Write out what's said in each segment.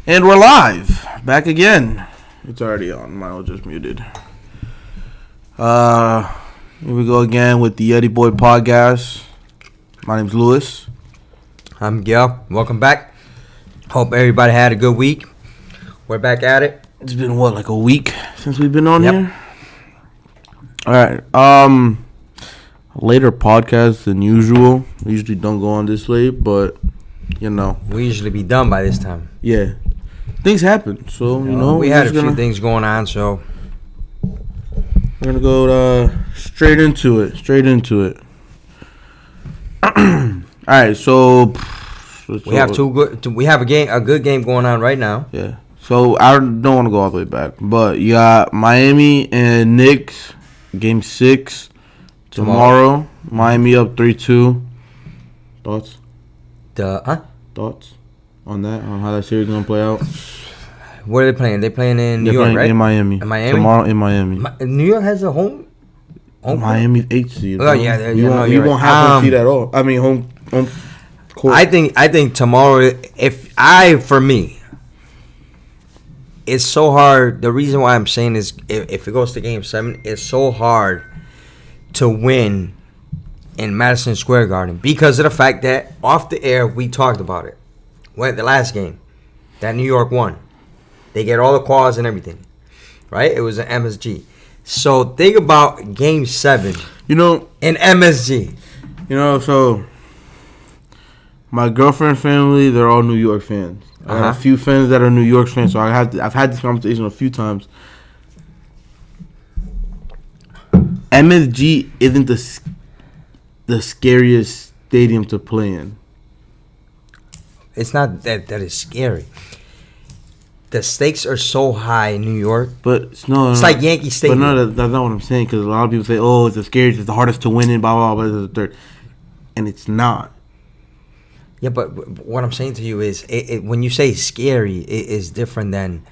And we're live. Back again. It's already on. Mine was just muted. Here we go again with the Yeti Boy Podcast. My name's Lewis. I'm Gil. Welcome back. Hope everybody had a good week. We're back at it. It's been, like a week since we've been on here? Alright. Later podcast than usual. We usually don't go on this late, but, you know. We usually be done by this time. Yeah. Things happen, so, you know. We had a few things going on, so. We're going to go straight into it. Alright, so. We have a good game going on right now. Yeah. So, I don't want to go all the way back, but you got Miami and Knicks, Game 6. Tomorrow, Miami up 3-2. Thoughts? Thoughts on that? On how that series gonna play out? Where are they playing? They're playing in New York, right? In Miami. Tomorrow in Miami. New York has a home Miami's 8 seed. Oh yeah, you won't have home seed at all. I mean home court. I think tomorrow. For me, it's so hard. The reason why I'm saying is if it goes to Game 7, it's so hard to win in Madison Square Garden because of the fact that off the air we talked about it. When the last game that New York won, they get all the calls and everything, right? It was an MSG. So think about Game 7. In MSG. So my girlfriend family, they're all New York fans. I have a few friends that are New York fans, so I've had this conversation a few times. MSG isn't the scariest stadium to play in. It's not that is scary. The stakes are so high in New York. But it's like Yankee Stadium. But that's not what I'm saying, because a lot of people say, oh, it's the scariest, it's the hardest to win in, blah, blah, blah, the third. And it's not. Yeah, but what I'm saying to you is, when you say scary, it is different than.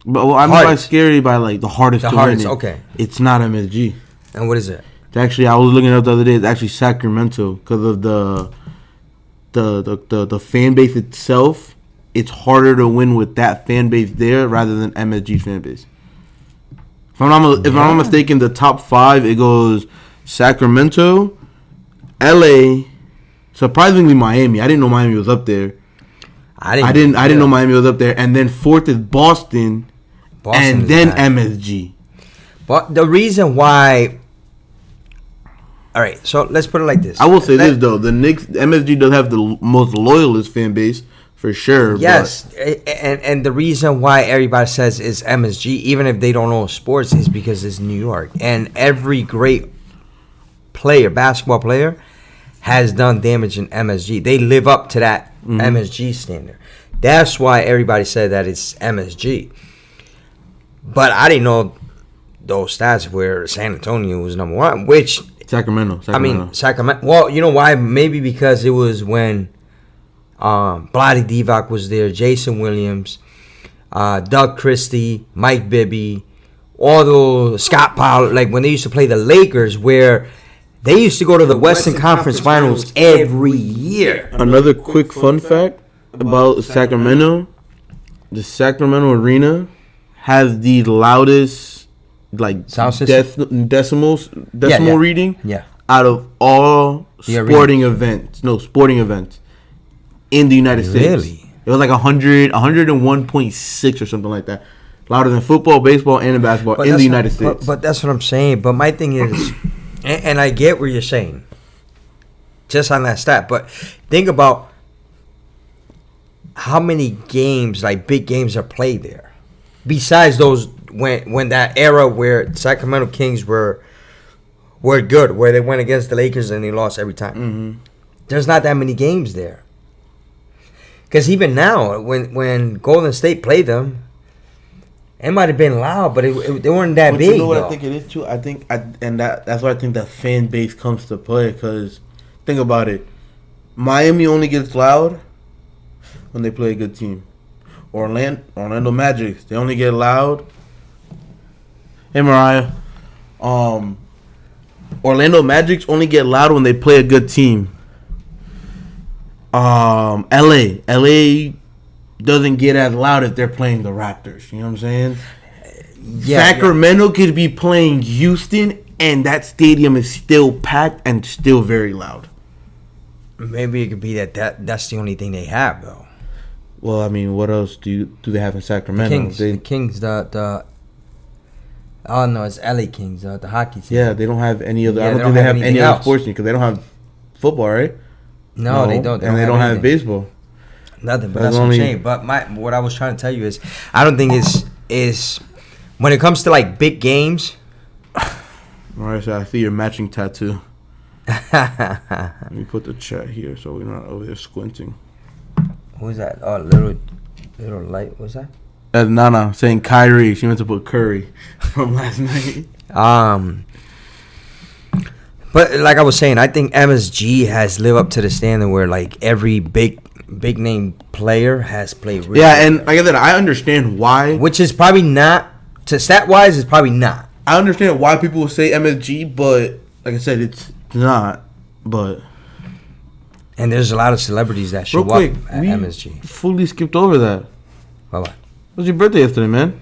But I mean by scary by like the hardest to win. Okay. It's not MSG. And what is it? It's actually, I was looking it up the other day. It's actually Sacramento because of the fan base itself. It's harder to win with that fan base there rather than MSG's fan base. If I'm not mistaken, the top 5 it goes Sacramento, LA, surprisingly Miami. I didn't know Miami was up there. I didn't know Miami was up there, and then 4th is Boston and then MSG. But the reason why. All right, so let's put it like this. I will say this though: the Knicks, MSG does have the most loyalist fan base for sure. Yes, and the reason why everybody says it's MSG, even if they don't know sports, is because it's New York, and every great basketball player, has done damage in MSG. They live up to that MSG standard. That's why everybody said that it's MSG. But I didn't know those stats where San Antonio was number 1, which Sacramento. I mean, Sacramento. Well, you know why? Maybe because it was when Bloody Divac was there, Jason Williams, Doug Christie, Mike Bibby, all those Scott Powell, like when they used to play the Lakers, where they used to go to the Western Conference Finals every year. Another quick fun fact about Sacramento: the Sacramento Arena has the loudest decimal reading out of all sporting events in the United States. Really? It was like 101.6 or something like that. Louder than football, baseball, and basketball in the United States. But that's what I'm saying. But my thing is, and I get what you're saying, just on that stat. But think about how many games, like big games, are played there. Besides those, when that era where Sacramento Kings were good, where they went against the Lakers and they lost every time. Mm-hmm. There's not that many games there. Because even now, when Golden State played them, it might have been loud, but they weren't that big. You know what I think it is too? That's why I think that fan base comes to play. Because think about it, Miami only gets loud when they play a good team. Orlando Magic, they only get loud. Hey Mariah, Orlando Magic only get loud when they play a good team. LA doesn't get as loud if they're playing the Raptors. You know what I'm saying? Sacramento could be playing Houston, and that stadium is still packed and still very loud. Maybe it could be that's the only thing they have though. Well, I mean, what else do they have in Sacramento? The Kings, the oh no, it's LA Kings, the hockey team. Yeah, they don't have any other. I don't think they have any other sports team because they don't have football, right? No, they don't. They don't have baseball. Nothing, but that's what I'm saying. But what I was trying to tell you is, I don't think is when it comes to like big games. All right, so I see your matching tattoo. Let me put the chat here so we're not over there squinting. Who's that? Oh, little light. What's that? That's Nana saying Kyrie. She meant to put Curry from last night. But like I was saying, I think MSG has lived up to the standard where like every big name player has played really yeah, good. and like I said, I understand why. Which is probably not, to stat wise, is probably not. I understand why people will say MSG, but like I said, it's not. But and there's a lot of celebrities that show up at MSG. Fully skipped over that. Bye-bye. It was your birthday yesterday, man.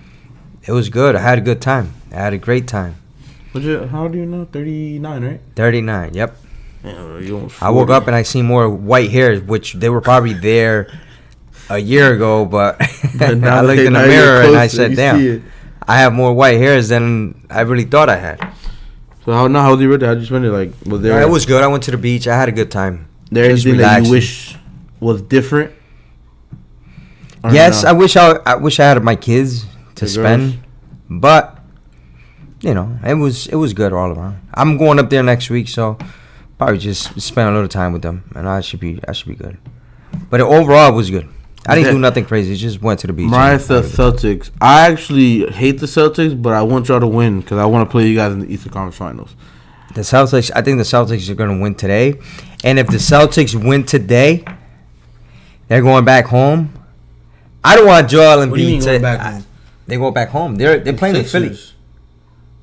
It was good. I had a good time. I had a great time. How old do you know? 39, right? 39, yep. Yeah, I woke up and I seen more white hairs, which they were probably there a year ago, but I looked in the mirror and I said, damn, I have more white hairs than I really thought I had. So how was your birthday? How'd you spend it? Like, was there? It was good. I went to the beach. I had a good time. There anything that you wish was different? Yes, no? I wish I had my kids to spend, but you know, it was good all around. I'm going up there next week, so probably just spend a little time with them, and I should be good. But overall, it was good. I didn't do nothing crazy. Just went to the beach. Mariah said Celtics. I actually hate the Celtics, but I want y'all to win because I want to play you guys in the Eastern Conference Finals. The Celtics. I think the Celtics are going to win today, and if the Celtics win today, they're going back home. I don't want Joel Embiid to. They go back home. They're playing in Philly.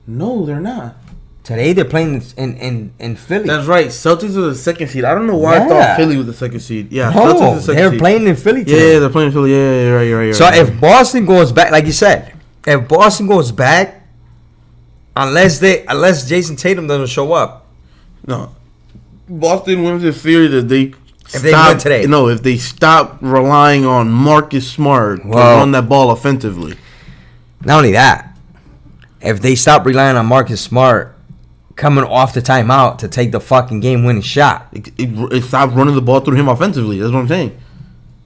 No, they're not. Today they're playing in Philly. That's right. Celtics are the second seed. I don't know why I thought Philly was the second seed. Yeah, no, Celtics are the second they're seed. playing in Philly today. Yeah, they're playing in Philly. Yeah, you're right. So if Boston goes back, like you said, if Boston goes back, unless Jason Tatum doesn't show up. No. Boston wins the series if they they win today. No, if they stop relying on Marcus Smart to run that ball offensively. Not only that, if they stop relying on Marcus Smart coming off the timeout to take the fucking game-winning shot. It stopped running the ball through him offensively. That's what I'm saying.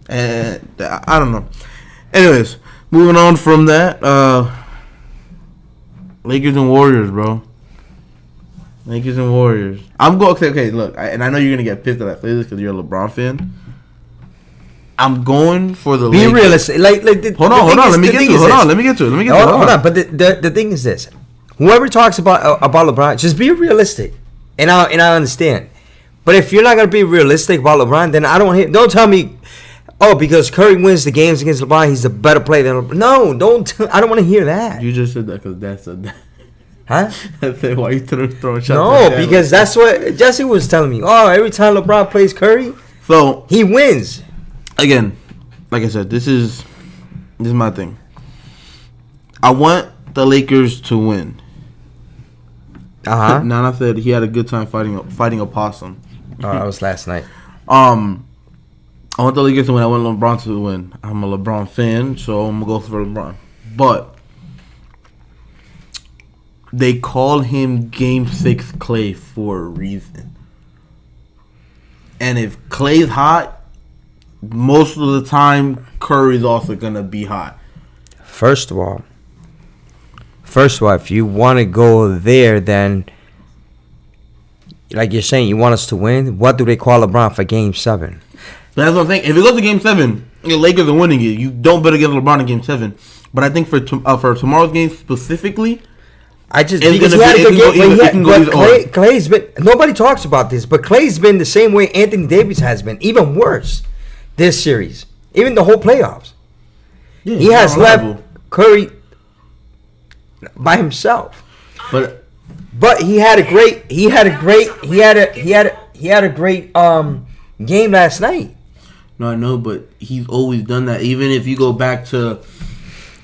And I don't know. Anyways, moving on from that, Lakers and Warriors, bro. Lakers and Warriors. I'm going. Okay. Look, and I know you're gonna get pissed that I play this because you're a LeBron fan. I'm going for the. Be Lakers. realistic. Hold on. Let me get to it. Hold on. But the thing is this: whoever talks about LeBron, just be realistic, and I understand. But if you're not gonna be realistic about LeBron, then I don't. Don't tell me, oh, because Curry wins the games against LeBron, he's a better player than LeBron. No, don't. I don't want to hear that. You just said that because Dad said that. Huh? I said, why you throwing shots? No, because that's what Jesse was telling me. Oh, every time LeBron plays Curry, so he wins. Again, like I said, this is my thing. I want the Lakers to win. Nana said he had a good time fighting a possum. Oh, that was last night. I want the Lakers to win. I want LeBron to win. I'm a LeBron fan, so I'm gonna go for LeBron. But they call him Game 6 Clay for a reason. And if Clay's hot, most of the time Curry's also gonna be hot. First of all, if you want to go there, then like you're saying, you want us to win. What do they call LeBron for Game 7? That's what I'm saying. If it goes to Game 7, the Lakers are winning it. You don't bet against LeBron in Game 7. But I think for tomorrow's game specifically, because he had a good game. Clay's been. Nobody talks about this, but Clay's been the same way Anthony Davis has been, even worse this series, even the whole playoffs. Yeah, he has left Curry by himself. But he had a great game last night. No, I know, but he's always done that. Even if you go back to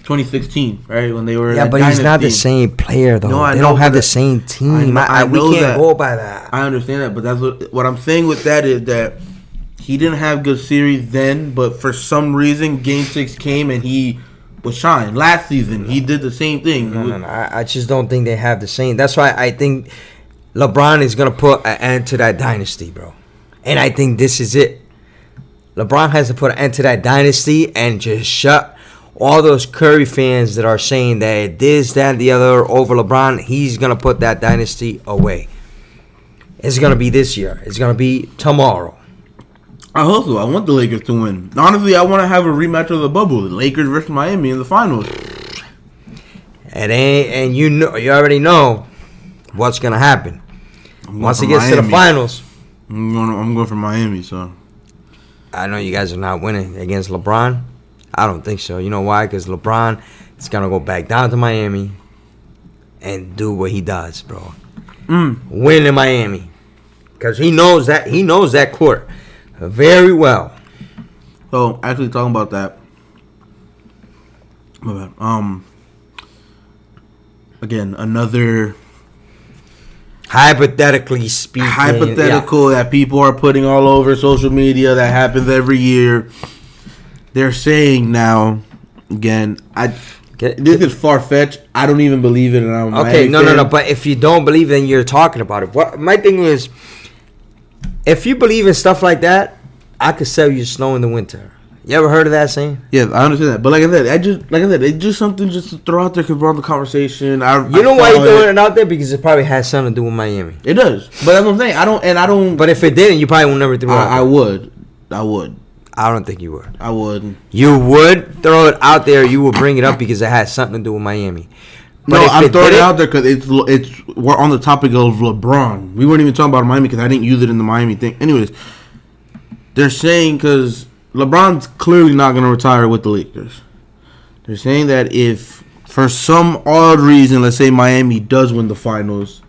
2016, right, when they were but he's not the same player though. No, they don't have the same team. We can't go by that. I understand that, but that's what I'm saying with that is that he didn't have good series then, but for some reason, Game 6 came and he was shine. Last season, he did the same thing. No. I just don't think they have the same. That's why I think LeBron is gonna put an end to that dynasty, bro. And I think this is it. LeBron has to put an end to that dynasty and just shut all those Curry fans that are saying that this, that, and the other over LeBron. He's going to put that dynasty away. It's going to be this year. It's going to be tomorrow. I hope so. I want the Lakers to win. Honestly, I want to have a rematch of the bubble. The Lakers versus Miami in the finals. And you already know what's going to happen. Once it gets to the finals. I'm going for Miami, so. I know you guys are not winning against LeBron. I don't think so. You know why? Because LeBron is going to go back down to Miami and do what he does, bro. Win in Miami. Because he knows that court very well. So, actually talking about that. My bad. Again, another... Hypothetically speaking. That people are putting all over social media that happens every year. They're saying now, again, this is far-fetched. I don't even believe it. And I'm no. But if you don't believe, then you're talking about it. What my thing is, if you believe in stuff like that, I could sell you snow in the winter. You ever heard of that saying? Yeah, I understand that. But like I said, it's just something just to throw out there because we're on the conversation. You know why you're throwing it out there? Because it probably has something to do with Miami. It does. But that's what I'm saying. I don't. But if it didn't, you probably would never throw it out there. I would. I don't think you would. I would. You would throw it out there. You would bring it up because it has something to do with Miami. But no, I'm throwing it out there because we're on the topic of LeBron. We weren't even talking about Miami because I didn't use it in the Miami thing. Anyways, they're saying because LeBron's clearly not going to retire with the Lakers. They're saying that if for some odd reason, let's say Miami does win the finals,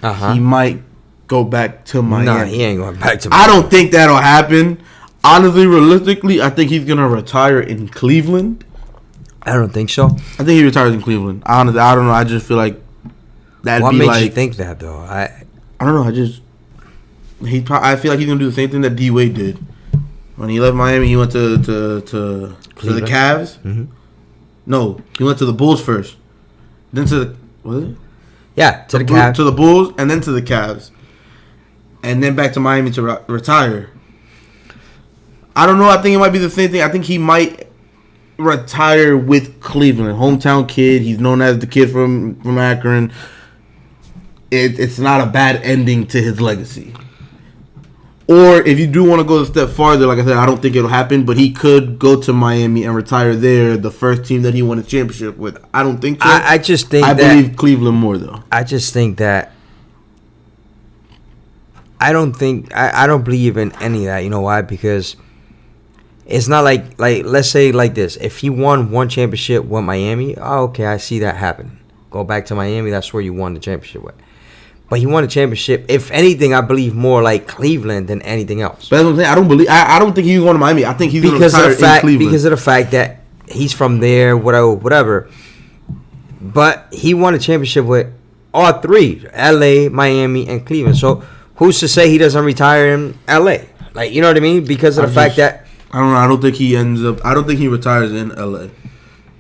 he might go back to Miami. No, he ain't going back to Miami. I don't think that'll happen. Honestly, realistically, I think he's going to retire in Cleveland. I don't think so. I think he retires in Cleveland. Honestly, I don't know. I just feel like that'd what be makes like... you think that, though? I don't know. I feel like he's going to do the same thing that D-Wade did. When he left Miami, he went to the Cavs. Mm-hmm. No, he went to the Bulls first. Then to the... Was it? Yeah, to the Cavs. To the Bulls, and then to the Cavs. And then back to Miami to retire. I don't know. I think it might be the same thing. I think he might retire with Cleveland. Hometown kid. He's known as the kid from Akron. It's not a bad ending to his legacy. Or if you do want to go a step farther, like I said, I don't think it'll happen, but he could go to Miami and retire there, the first team that he won a championship with. I don't think so. I just think I believe Cleveland more, though. I just think that I don't believe in any of that. You know why? Because it's not like let's say like this. If he won one championship with Miami, okay, I see that happen. Go back to Miami, that's where you won the championship with. But he won a championship. If anything, I believe more like Cleveland than anything else. But that's what I'm saying. I don't think he's going to Miami. I think he's going to retire in Cleveland. Because of the fact that he's from there, whatever. But he won a championship with all three, L.A., Miami, and Cleveland. So who's to say he doesn't retire in L.A.? Like, you know what I mean? Because of the fact that... I don't know. I don't think he retires in L.A.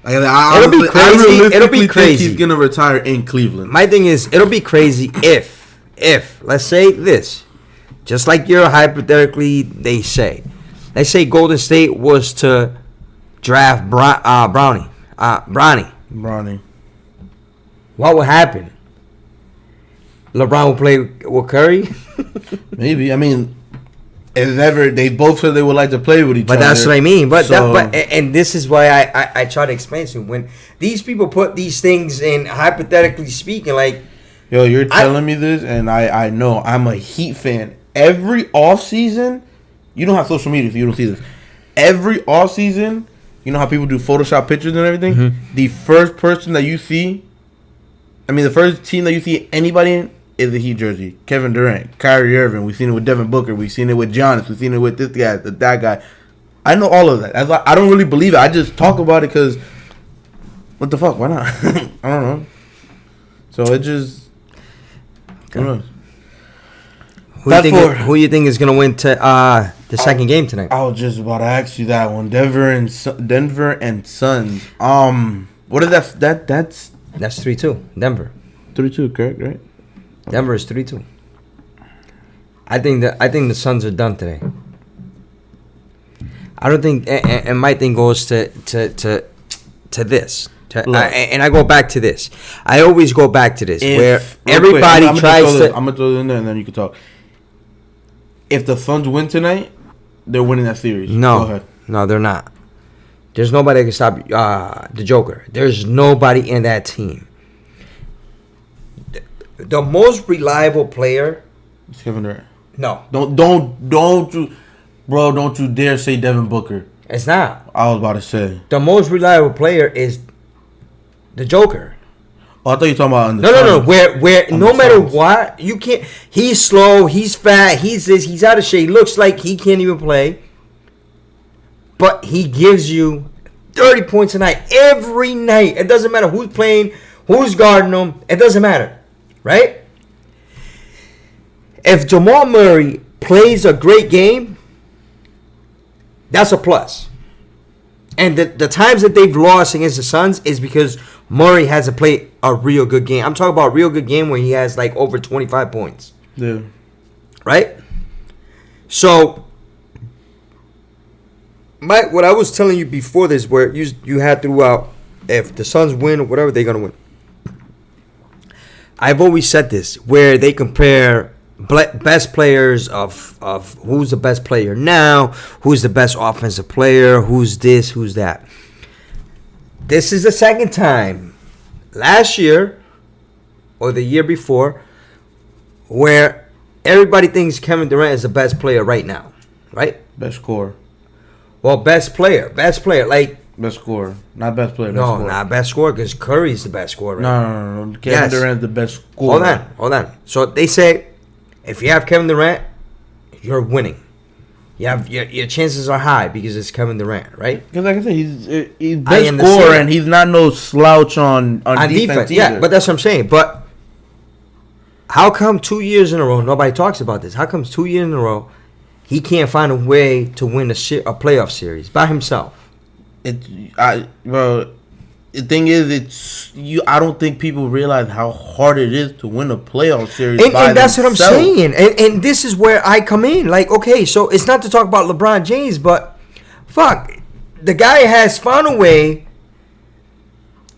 It'll be crazy. It'll be crazy. He's gonna retire in Cleveland. My thing is, it'll be crazy if let's say this, just like hypothetically they say, let's say Golden State was to draft Bronny. What would happen? LeBron will play with Curry. Maybe. I mean, they both said they would like to play with each other. But that's what I mean. And this is why I try to explain to you. When these people put these things in, hypothetically speaking, like... Yo, you're telling me this, and I know. I'm a Heat fan. Every offseason, you don't have social media, so you don't see this. Every offseason, you know how people do Photoshop pictures and everything? Mm-hmm. The first person that you see... the first team that you see anybody in is the Heat jersey. Kevin Durant, Kyrie Irving. We've seen it with Devin Booker. We've seen it with Giannis. We've seen it with this guy, that guy. I know all of that. That's why I don't really believe it. I just talk about it because, what the fuck? Why not? I don't know. So it just. Who knows? Who you think is gonna win the second game tonight? I was just about to ask you that one. Denver and Suns. What is that? That's 3-2. Denver. 3-2, correct? Right. Denver is 3-2. I think the Suns are done today. I don't think, and my thing goes to this. And I go back to this. I always go back to this where everybody tries to. I'm gonna throw it in there and then you can talk. If the Suns win tonight, they're winning that series. No, go ahead. No, they're not. There's nobody that can stop the Joker. There's nobody in that team. The most reliable player. It's Kevin Durant. No. Don't you, bro? Don't you dare say Devin Booker. It's not. I was about to say the most reliable player is the Joker. Oh, I thought you were talking about No. Where no matter what, you can't. He's slow. He's fat. He's this. He's out of shape. He looks like he can't even play. But he gives you 30 points a night every night. It doesn't matter who's playing, who's guarding him. It doesn't matter, right? If Jamal Murray plays a great game, that's a plus. And the times that they've lost against the Suns is because Murray hasn't played a real good game. I'm talking about a real good game where he has like over 25 points. Yeah. Right? So, what I was telling you before this, where you had throughout, if the Suns win or whatever, they're going to win. I've always said this, where they compare best players of who's the best player now, who's the best offensive player, who's this, who's that. This is the second time last year or the year before where everybody thinks Kevin Durant is the best player right now, right? Best scorer. Well, best player, like best scorer, not best player. No, scorer. not best scorer because Curry's the best scorer. Right? No. Kevin Durant's the best scorer. Hold on. So they say if you have Kevin Durant, you're winning. You have your chances are high because it's Kevin Durant, right? Because like I said, he's best scorer and he's not no slouch on defense. Yeah, but that's what I'm saying. But how come 2 years in a row nobody talks about this? How come 2 years in a row he can't find a way to win a playoff series by himself? The thing is, I don't think people realize how hard it is to win a playoff series. And that's what I'm saying. And this is where I come in. Like, okay, so it's not to talk about LeBron James, but fuck, the guy has found a way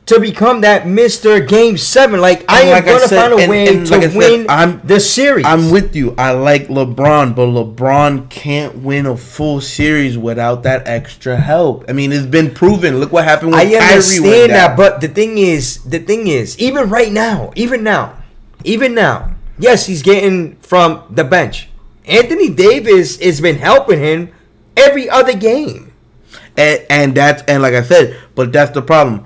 to become that Mr. Game 7. Like, I am going to find a way to win the series. I'm with you. I like LeBron, but LeBron can't win a full series without that extra help. I mean, it's been proven. Look what happened with Kyrie. I understand that, but the thing is, even right now, even now, yes, he's getting from the bench. Anthony Davis has been helping him every other game. And like I said, but that's the problem.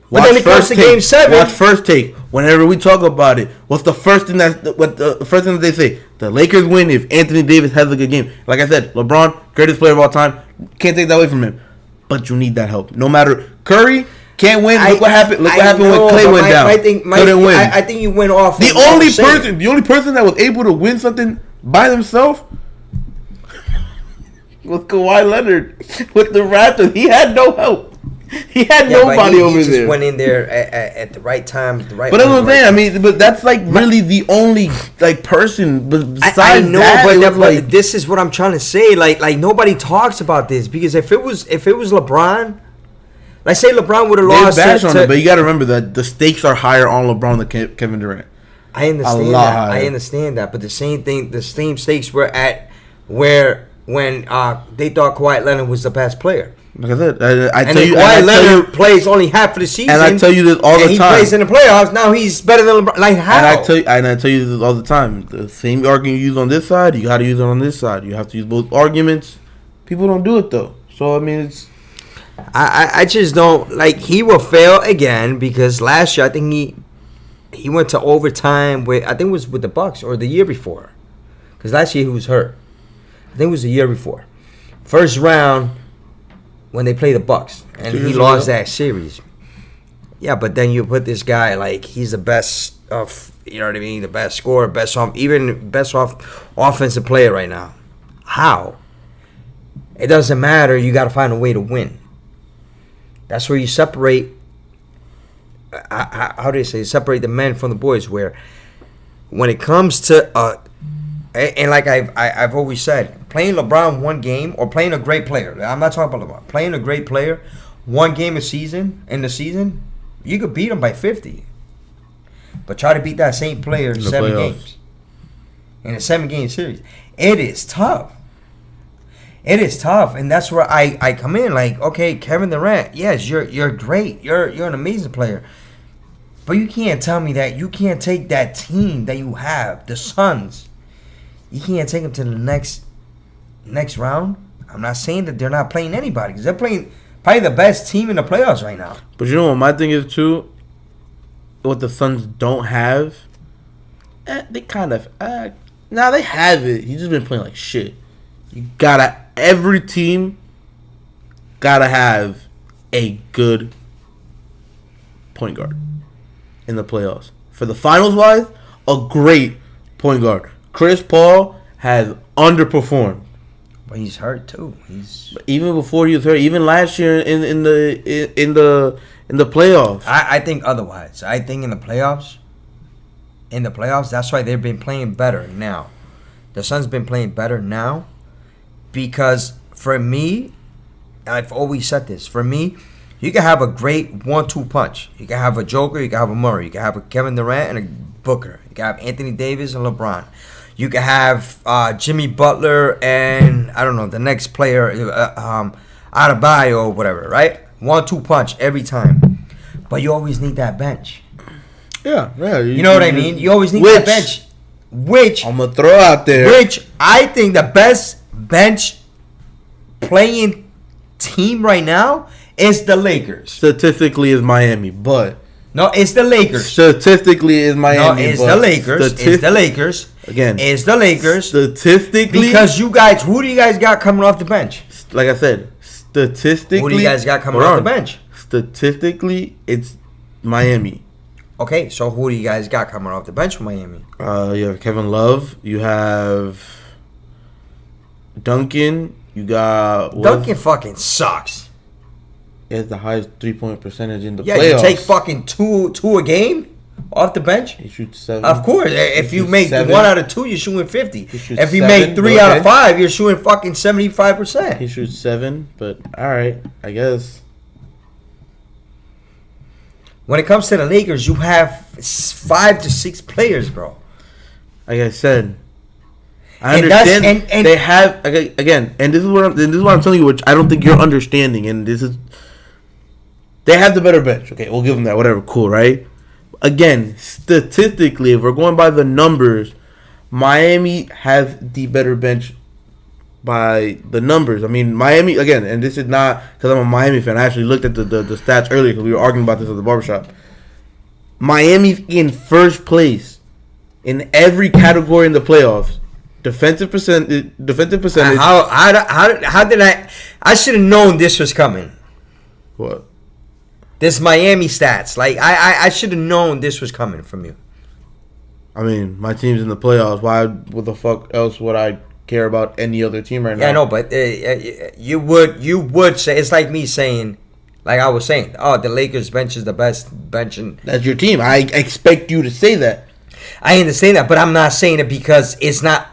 But then it comes to Game 7. Watch First Take. Whenever we talk about it, what's the first thing that they say? The Lakers win if Anthony Davis has a good game. Like I said, LeBron, greatest player of all time. Can't take that away from him. But you need that help. No matter Curry can't win. Look what happened. Look what happened when Clay went down. Couldn't win. I think you went off. The only person that was able to win something by themselves was Kawhi Leonard with the Raptors. He had no help. He had nobody over there. He just went in there at the right time, at the right. But that's what I'm saying. I mean, but that's like really the only like person besides I know, that. But this is what I'm trying to say. Like nobody talks about this because if it was LeBron, like say LeBron would have lost. On it, but you got to remember that the stakes are higher on LeBron than Kevin Durant. I understand that. I understand that. But the same thing, the same stakes were at when they thought Kawhi Leonard was the best player. Like I said, Kawhi Leonard plays only half of the season. And I tell you this all the time. He plays in the playoffs. Now he's better than LeBron. Like how? And I tell you this all the time. The same argument you use on this side, you got to use it on this side. You have to use both arguments. People don't do it though. So I mean, it's. I just don't like. He will fail again because last year I think he went to overtime with, I think it was with the Bucks or the year before, because last year he was hurt. I think it was the year before. First round. when they play the Bucks, and he lost that series. Yeah, but then you put this guy like he's the best of, you know what I mean, the best scorer, best offensive player right now. How? It doesn't matter. You got to find a way to win. That's where you separate. How do you say? Separate the men from the boys. Where when it comes to and like I've always said, playing LeBron one game or playing a great player. I'm not talking about LeBron. Playing a great player, one game in the season, you could beat him by 50. But try to beat that same player in 7 games. In a 7-game series. It is tough. It is tough. And that's where I come in. Like, okay, Kevin Durant, yes, you're great. You're an amazing player. But you can't tell me that you can't take that team that you have, the Suns. You can't take them to the next round. I'm not saying that they're not playing anybody, because they're playing probably the best team in the playoffs right now. But you know what my thing is too? What the Suns don't have, they kind of now they have it. He's just been playing like shit. Every team gotta have a good point guard in the playoffs. For the finals wise, a great point guard. Chris Paul has underperformed. But he's hurt too. Even before he was hurt, even last year in the playoffs. I think otherwise. I think in the playoffs, that's why they've been playing better now. The Suns been playing better now because for me, I've always said this. For me, you can have a great 1-2 punch. You can have a Joker, you can have a Murray, you can have a Kevin Durant and a Booker. You can have Anthony Davis and LeBron. You can have Jimmy Butler and, I don't know, the next player, Adebayo or whatever, right? 1-2 punch every time. But you always need that bench. Yeah. You know what I mean? You always need that bench. Which I'm going to throw out there. Which I think the best bench playing team right now is the Lakers. Statistically is Miami, but... No, it's the Lakers. Statistically is Miami, no, it's the Lakers. It's the Lakers. Again, it's the Lakers. Statistically, because you guys, who do you guys got coming off the bench? Like I said, statistically, who do you guys got coming off the bench? Statistically, it's Miami. Okay, so who do you guys got coming off the bench for Miami? You have Kevin Love. You have Duncan. You got Duncan fucking sucks. He has the highest 3-point percentage in the playoffs. Yeah, you take fucking two a game off the bench. He shoots 7. Of course, if you make 1 out of 2, you're shooting 50. If you 7, make 3 out of 5, you're shooting fucking 75%. He shoots 7, but all right, I guess. When it comes to the Lakers, you have 5 to 6 players, bro. Like I said, I understand. And they have again, and this is what I'm telling you, which I don't think you're understanding. And this is, they have the better bench. Okay, we'll give them that. Whatever, cool, right? Again, statistically, if we're going by the numbers, Miami has the better bench by the numbers. I mean, Miami, again, and this is not because I'm a Miami fan. I actually looked at the stats earlier because we were arguing about this at the barbershop. Miami's in first place in every category in the playoffs. Defensive percentage. How did I should have known this was coming. What? This Miami stats. Like, I should have known this was coming from you. I mean, my team's in the playoffs. What the fuck else would I care about any other team right now? Yeah, I know, but you would say, it's like me saying, like I was saying, oh, the Lakers bench is the best bench. That's your team. I expect you to say that. I understand that, but I'm not saying it because it's my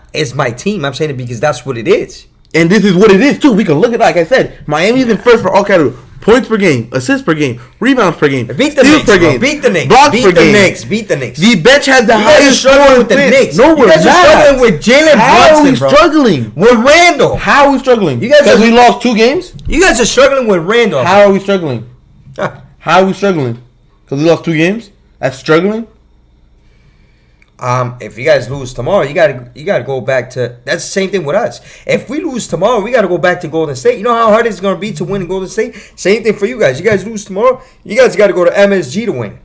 team. I'm saying it because that's what it is. And this is what it is, too. We can look at it, like I said. Miami's in first for all categories. Points per game, assists per game, rebounds per game, beat the Knicks, per game, beat the Knicks, blocks beat per the game. Knicks, beat the Knicks. The bench has the highest struggling with the Knicks. No, we're not. You guys are struggling with Jalen Brunson, How are we bro. struggling? With Randall. How are we struggling? You guys because we lost 2 games? You guys are struggling with Randall. How are we struggling? How are we struggling? Because we lost 2 games? That's struggling? If you guys lose tomorrow, you gotta go back to. That's the same thing with us. If we lose tomorrow, we gotta go back to Golden State. You know how hard it's gonna be to win in Golden State. Same thing for you guys. You guys lose tomorrow, you guys gotta go to MSG to win.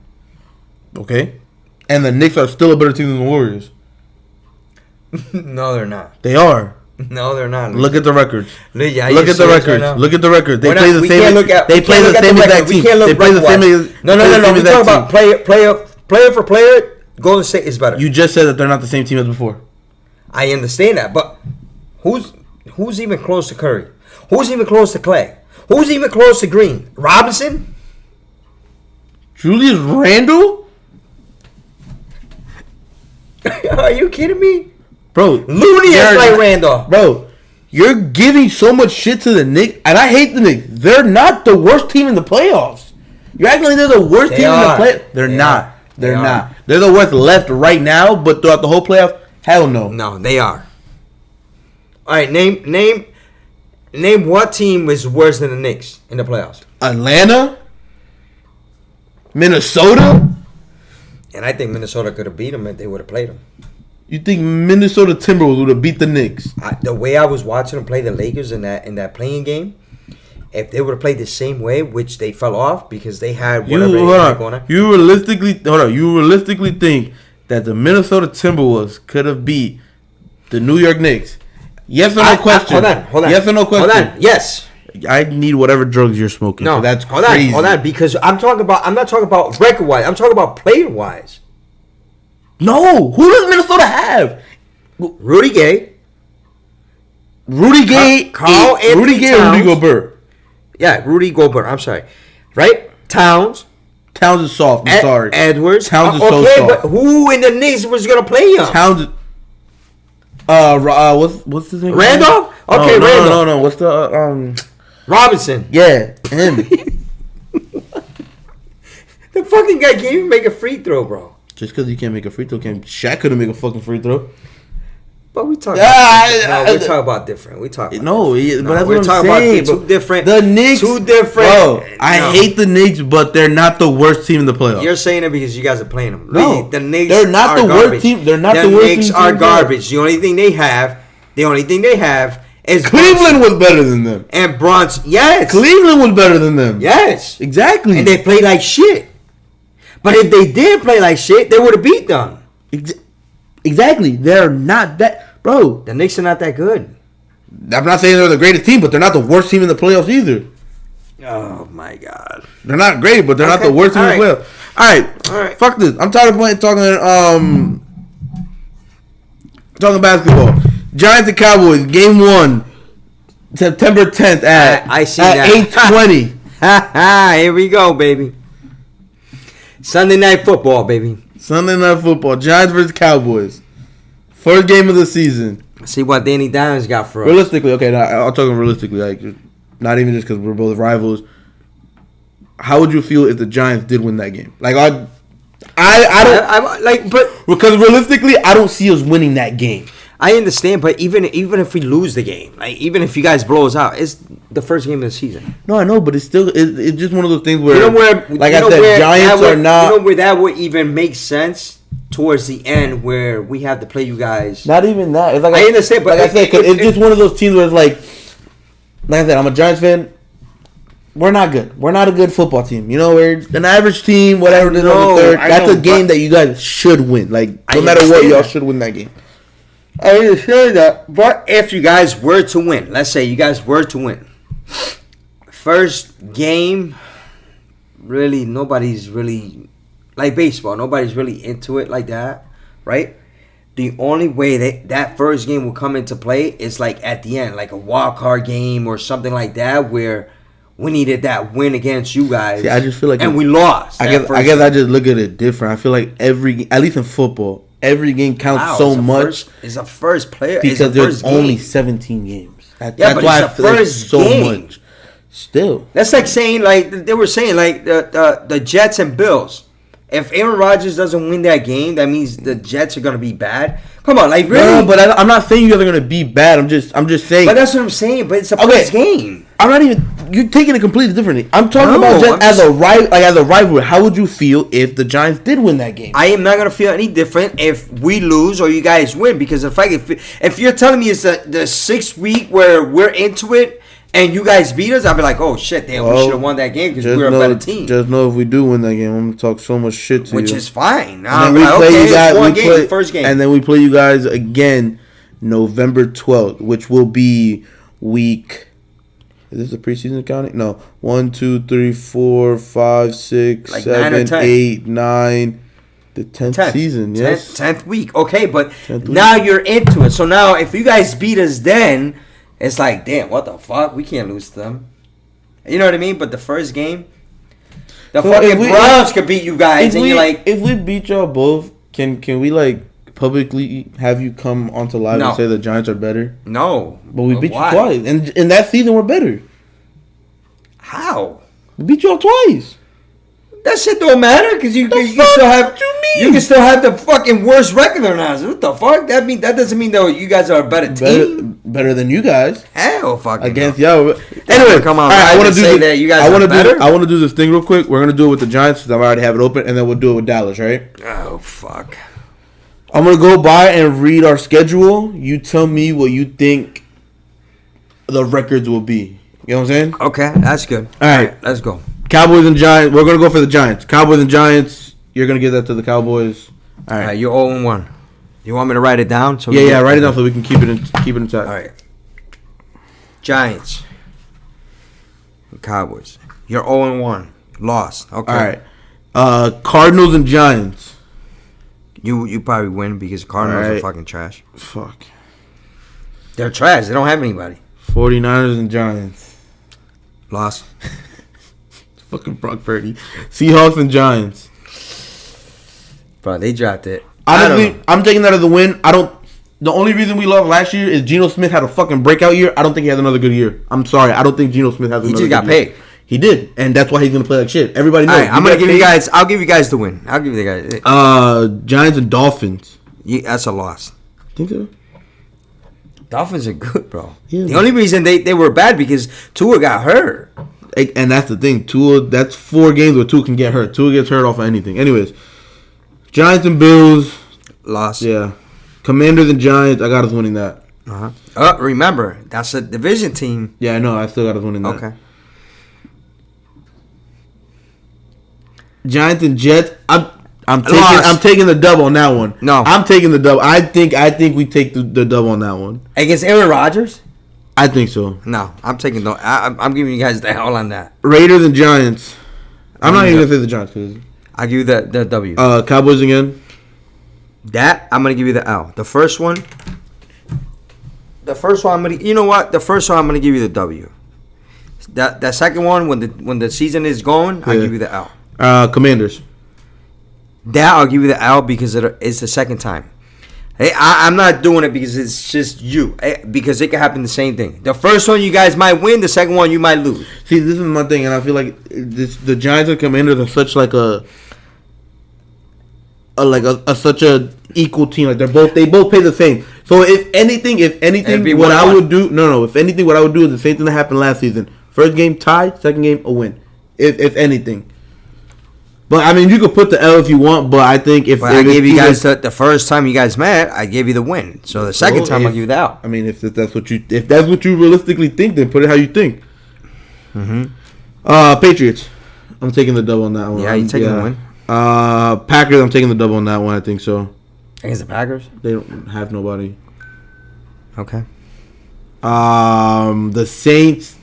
Okay, and the Knicks are still a better team than the Warriors. No, they're not. They are. No, they're not. Look at the records. Yeah, Look at the records. Right, Look at the records. They We're play not- the we same. can't look at- They we play can't the look at same the exact record. We team. can't look They play the same. record-wise. No. play the same We exact talk about team. player for player. Golden State is better. You just said that they're not the same team as before. I understand that, but who's even close to Curry? Who's even close to Clay? Who's even close to Green? Robinson? Julius Randle, Are you kidding me? bro. Looney is they're like not- Randolph. Bro, you're giving so much shit to the Knicks, and I hate the Knicks. They're not the worst team in the playoffs. You're acting like they're the worst They team are. in the play. They're They not. are. They're They not. are. They're the worst left right now, but throughout the whole playoff, hell no. No, they are. All right, name what team is worse than the Knicks in the playoffs? Atlanta, Minnesota. And I think Minnesota could have beat them if they would have played them. You think Minnesota Timberwolves would have beat the Knicks? The way I was watching them play the Lakers in that playing game, if they would have played the same way, which they fell off because they had whatever they had going on. You realistically think that the Minnesota Timberwolves could have beat the New York Knicks? Yes or no question? Hold on. Yes or no question? Hold on. Yes. I need whatever drugs you're smoking. No, That's hold crazy. on, because I'm not talking about record wise. I'm talking about player wise. No, who does Minnesota have? Rudy Gay. Rudy Gay, Carl Anthony Rudy Gay, or Towns. Rudy Gobert. Yeah, Rudy Gobert. I'm sorry. Right? Towns. Towns is soft. I'm sorry. Edwards. Towns is so okay, soft. but who in the Knicks was gonna play him? Towns. What's his name? Randolph? Okay, no, Randolph. No. What's the Robinson. Yeah, him. The fucking guy can't even make a free throw, bro. Just because he can't make a free throw, Shaq couldn't make a fucking free throw. But we talk. Ah, No, we talk about different. We talk. About No, different. but that's we're what I'm talking saying. about two different. The Knicks, Two different. Bro, I No. hate the Knicks, but they're not the worst team in the playoffs. You're saying it because you guys are playing them. No, the Knicks. they're not are the worst garbage. team. They're not the worst Knicks team are in the garbage. The only thing they have is Cleveland was better than them. and Bronson. Yes. Cleveland was better than them. Yes. Exactly. And they play like shit. But if they did play like shit, they would have beat them. Exactly. They're not that, bro. The Knicks are not that good. I'm not saying they're the greatest team, but they're not the worst team in the playoffs either. Oh my god. They're not great, but they're not Okay, the worst team in the all playoffs. All right. Fuck this. I'm tired of talking basketball. Giants and Cowboys, game 1, September 10th I see that. 8:20. Ha ha, here we go, baby. Sunday night football, baby. Sunday Night Football, Giants versus Cowboys. First game of the season. See what Danny Dimes got for us. Realistically, okay, I'll talk realistically, like not even just because we're both rivals. How would you feel if the Giants did win that game? Like I don't like, but because realistically, I don't see us winning that game. I understand. But even if we lose the game, like even if you guys blow us out, it's the first game of the season. No, I know, but it's still it's just one of those things where, You know where, like you I know said, where Giants that are would, not. You know where that would even make sense towards the end, where we have to play you guys. Not even that. It's like I understand, but like I said, 'cause it's just one of those teams where it's like I said, I'm a Giants fan. We're not good. We're not a good football team. You know, we're an average team. Whatever it is on the third. That's a game that you guys should win. Like no matter what, y'all should win that game. I understand that, but if you guys were to win, let's say you guys were to win, first game, really nobody's really like baseball. Nobody's really into it like that, right? The only way that first game will come into play is like at the end, like a wild card game or something like that, where we needed that win against you guys. See, I just feel like we lost. I guess I just look at it different. I feel like at least in football, every game counts so much. It's a first player because there's only 17 games. That's why I feel like so much. Still, that's like saying like they were saying like the Jets and Bills. If Aaron Rodgers doesn't win that game, that means the Jets are gonna be bad. Come on, like really? No, but I'm not saying you guys are gonna be bad. I'm just saying. But that's what I'm saying. But it's a first game. I'm not even. You're taking it completely differently. I'm talking about just as a rivalry. How would you feel if the Giants did win that game? I am not gonna feel any different if we lose or you guys win, because the fact if you're telling me it's the 6th week where we're into it and you guys beat us, I'll be like, oh shit, damn, we should have won that game because we're a better team. Just know if we do win that game, I'm gonna talk so much shit to you. Which is fine. And then we play you guys. First game, and then we play you guys again November 12th, which will be week. Is this the preseason counting? No. 1, 2, 3, 4, 5, 6, Like 9 or 7, 10. 8, 9. The 10th season, yes. 10th week. Okay, but 10th week. now you're into it. So now if you guys beat us then, it's like, damn, what the fuck? We can't lose to them. You know what I mean? But the first game, the So fucking if we- Browns could beat you guys, and you're like, if we beat y'all both, can we like publicly have you come onto live No. and say the Giants are better? no. But we beat Why? you twice, and in that season we're better. How? We beat y'all twice. That shit don't matter because you can fuck? still have. What you mean? You can still have the fucking worst record than us. What the fuck? That doesn't mean that you guys are a better team. Better than you guys Hell, fucking against no. y'all. Anyway, come on, all right, I guys, want to and do say this. that you guys I are want to better? do. I want to do this thing real quick. We're gonna do it with the Giants because I already have it open, and then we'll do it with Dallas, right? Oh fuck. I'm gonna go by and read our schedule. You tell me what you think the records will be. You know what I'm saying? Okay, that's good. All right. Let's go. Cowboys and Giants. We're gonna go for the Giants. Cowboys and Giants. You're gonna give that to the Cowboys. All All right. right, you're 0-1. You want me to write it down? So Yeah. Write it down so we can keep it intact. All right. Giants. Cowboys. You're 0-1. Lost. Okay. All right. Cardinals and Giants. You probably win because Cardinals All are right. fucking trash. Fuck. They're trash. They don't have anybody. 49ers and Giants. Lost. Fucking Brock Purdy. Seahawks and Giants. Bro, they dropped it. I don't Honestly, know. I'm taking that as a win. The only reason we lost last year is Geno Smith had a fucking breakout year. I don't think he has another good year. I'm sorry. I don't think Geno Smith has He another just got good year. paid. He did, and that's why he's gonna play like shit. Everybody knows. All right, I'm He gonna got give you paid. guys. I'll give you guys the win. I'll give you the guys. Giants and Dolphins. That's a loss. Think so? Dolphins are good, bro. Yeah, the man. only reason they were bad because Tua got hurt. And that's the thing. Tua. That's 4 games where Tua can get hurt. Tua gets hurt off of anything. Anyways, Giants and Bills. Loss. Yeah. Commanders and Giants. I got us winning that. Uh-huh. Remember, that's a division team. Yeah, I know. I still got us winning that. Okay. Giants and Jets. I'm Loss. taking the dub on that one. No. I'm taking the dub. I think we take the dub on that one. Against Aaron Rodgers? I think so. No, I'm taking the. I'm giving you guys the hell on that. Raiders and Giants. I'm not even gonna say the Giants because I give you the W. Cowboys again. That I'm gonna give you the L. The first one. The first one I'm gonna. You know what? The first one I'm gonna give you the W. That second one when the season is going, I Yeah. give you the L. Commanders. That I'll give you the L because it's the second time. Hey, I'm not doing it because it's just you. Because it can happen the same thing. The first one you guys might win. The second one you might lose. See, this is my thing, and I feel like the Giants and Commanders are such like a such a equal team. Like they both pay the same. So if anything, It'd be what I 1-1. would do, if anything, what I would do is the same thing that happened last season. First game tie, second game a win. If anything. But I mean, you could put the L if you want, but I think if But I gave you guys the first time you guys met, I gave you the win. So the second time I'll give you the L. I mean, if that's what you realistically think, then put it how you think. Patriots. I'm taking the double on that one. Yeah, you taking the win Packers. I'm taking the double on that one. I think so. against the Packers. They don't have nobody. Okay, The Saints.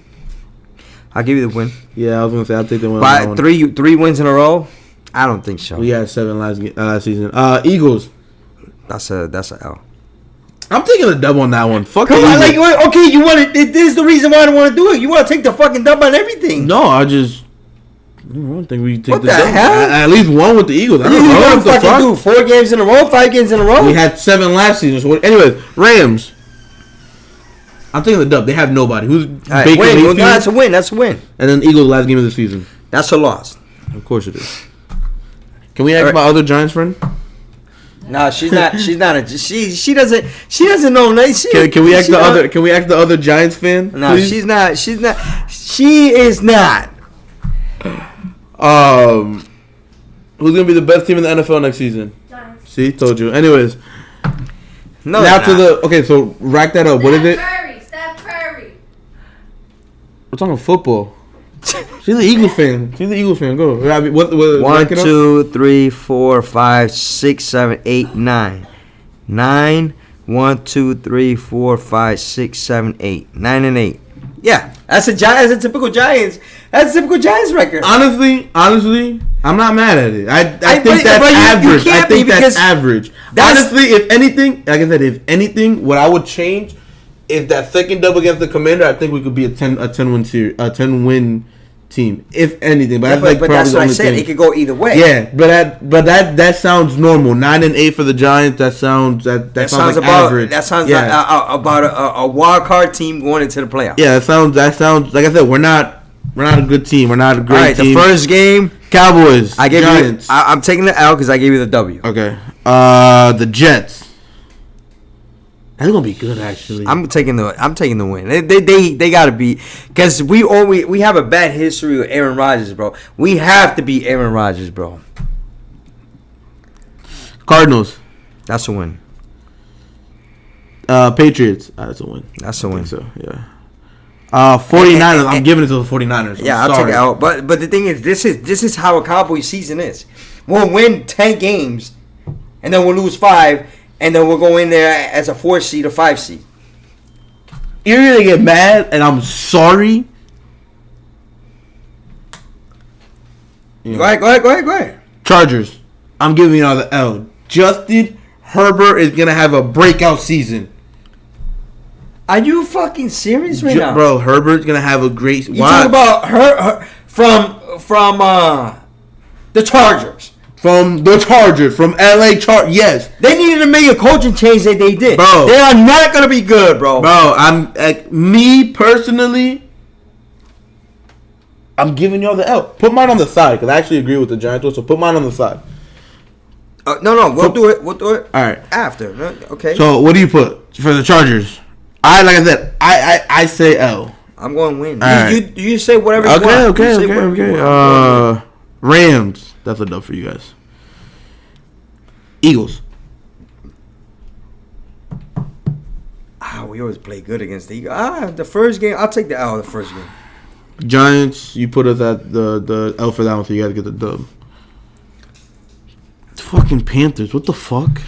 I'll give you the win. Yeah, I was gonna say I'll take the win. On that But one. three wins in a row. I don't think so. We had 7 last season. Eagles. That's a L. I'm taking the double on that one. Fuck Come the on, Eagles. like okay, you want it. This is the reason why I don't want to do it. You want to take the fucking dub on everything. No, I don't think we take What the the double. hell? At least one with the Eagles. I You don't know want what to the fucking fuck. do 4 games in a row, 5 games in a row? We had 7 last season. So, anyways, Rams. I'm taking the dub. They have nobody. Who's All right, Baker win. Mayfield? No, that's a win. That's a win. And then Eagles last game of the season. That's a loss. Of course it is. Can we ask All right. my other Giants friend? No, she's not. She's not a. She doesn't. She doesn't know. Can we ask the other? Can we ask the other Giants fan? No, please? she's not. She's not. She is not. Who's gonna be the best team in the NFL next season? Giants. See, told you. Anyways, No. now they're to not. the so rack that up. What is it? Steph Curry. We're talking football. She's an Eagles fan. Go. I mean, what 1, rack it up? 2, 3, 4, 5, 6, 7, 8, 9. 9 1, 2, 3, 4, 5, 6, 7, 8. 9-8. Yeah, that's a typical Giants. That's a typical Giants record. Honestly, I'm not mad at it. I think that's average. I think that's average. Honestly, if anything, like I said, if anything, what I would change is that second dub against the Commander. I think we could be a 10 win series, a 10 win team, if anything. But that's that's what I said. It could go either way. Yeah, but that sounds normal. 9-8 for the Giants. That sounds like average. That sounds about a wild card team going into the playoffs. Yeah, that sounds like I said. We're not a good team. We're not a great team. The first game, Cowboys. I gave Giants. I'm taking the L because I gave you the W. Okay. The Jets. That's gonna be good, actually. I'm taking the win. They gotta be, because we have a bad history with Aaron Rodgers, bro. We have to beat Aaron Rodgers, bro. Cardinals. That's a win. Patriots. That's a win. That's a win. So yeah. 49ers. I'm giving it to the 49ers. Yeah, I'll take it out. But the thing is, this is how a Cowboy season is. We'll win 10 games, and then we'll lose 5. And then we'll go in there as a 4 seed or 5 seed. You're gonna get mad, and I'm sorry. Go ahead. Chargers. I'm giving y'all the L. Justin Herbert is gonna have a breakout season. Are you fucking serious right now, bro? Herbert's gonna have a great. You talk about her from the Chargers. From the Chargers, from LA Chargers, yes. They needed to make a coaching change that they did. Bro. They are not going to be good, bro. Bro, me personally, I'm giving y'all the L. Put mine on the side, because I actually agree with the Giants, so put mine on the side. No, we'll do it. All right. After. Okay. So, what do you put for the Chargers? Like I said, I say L. I'm going to win. Right. You say whatever you want. Okay. Rams. That's a dub for you guys. Eagles. We always play good against the Eagles. The first game, I'll take the L. The first game. Giants, you put us at the L for that one, so you got to get the dub. Fucking Panthers, what the fuck?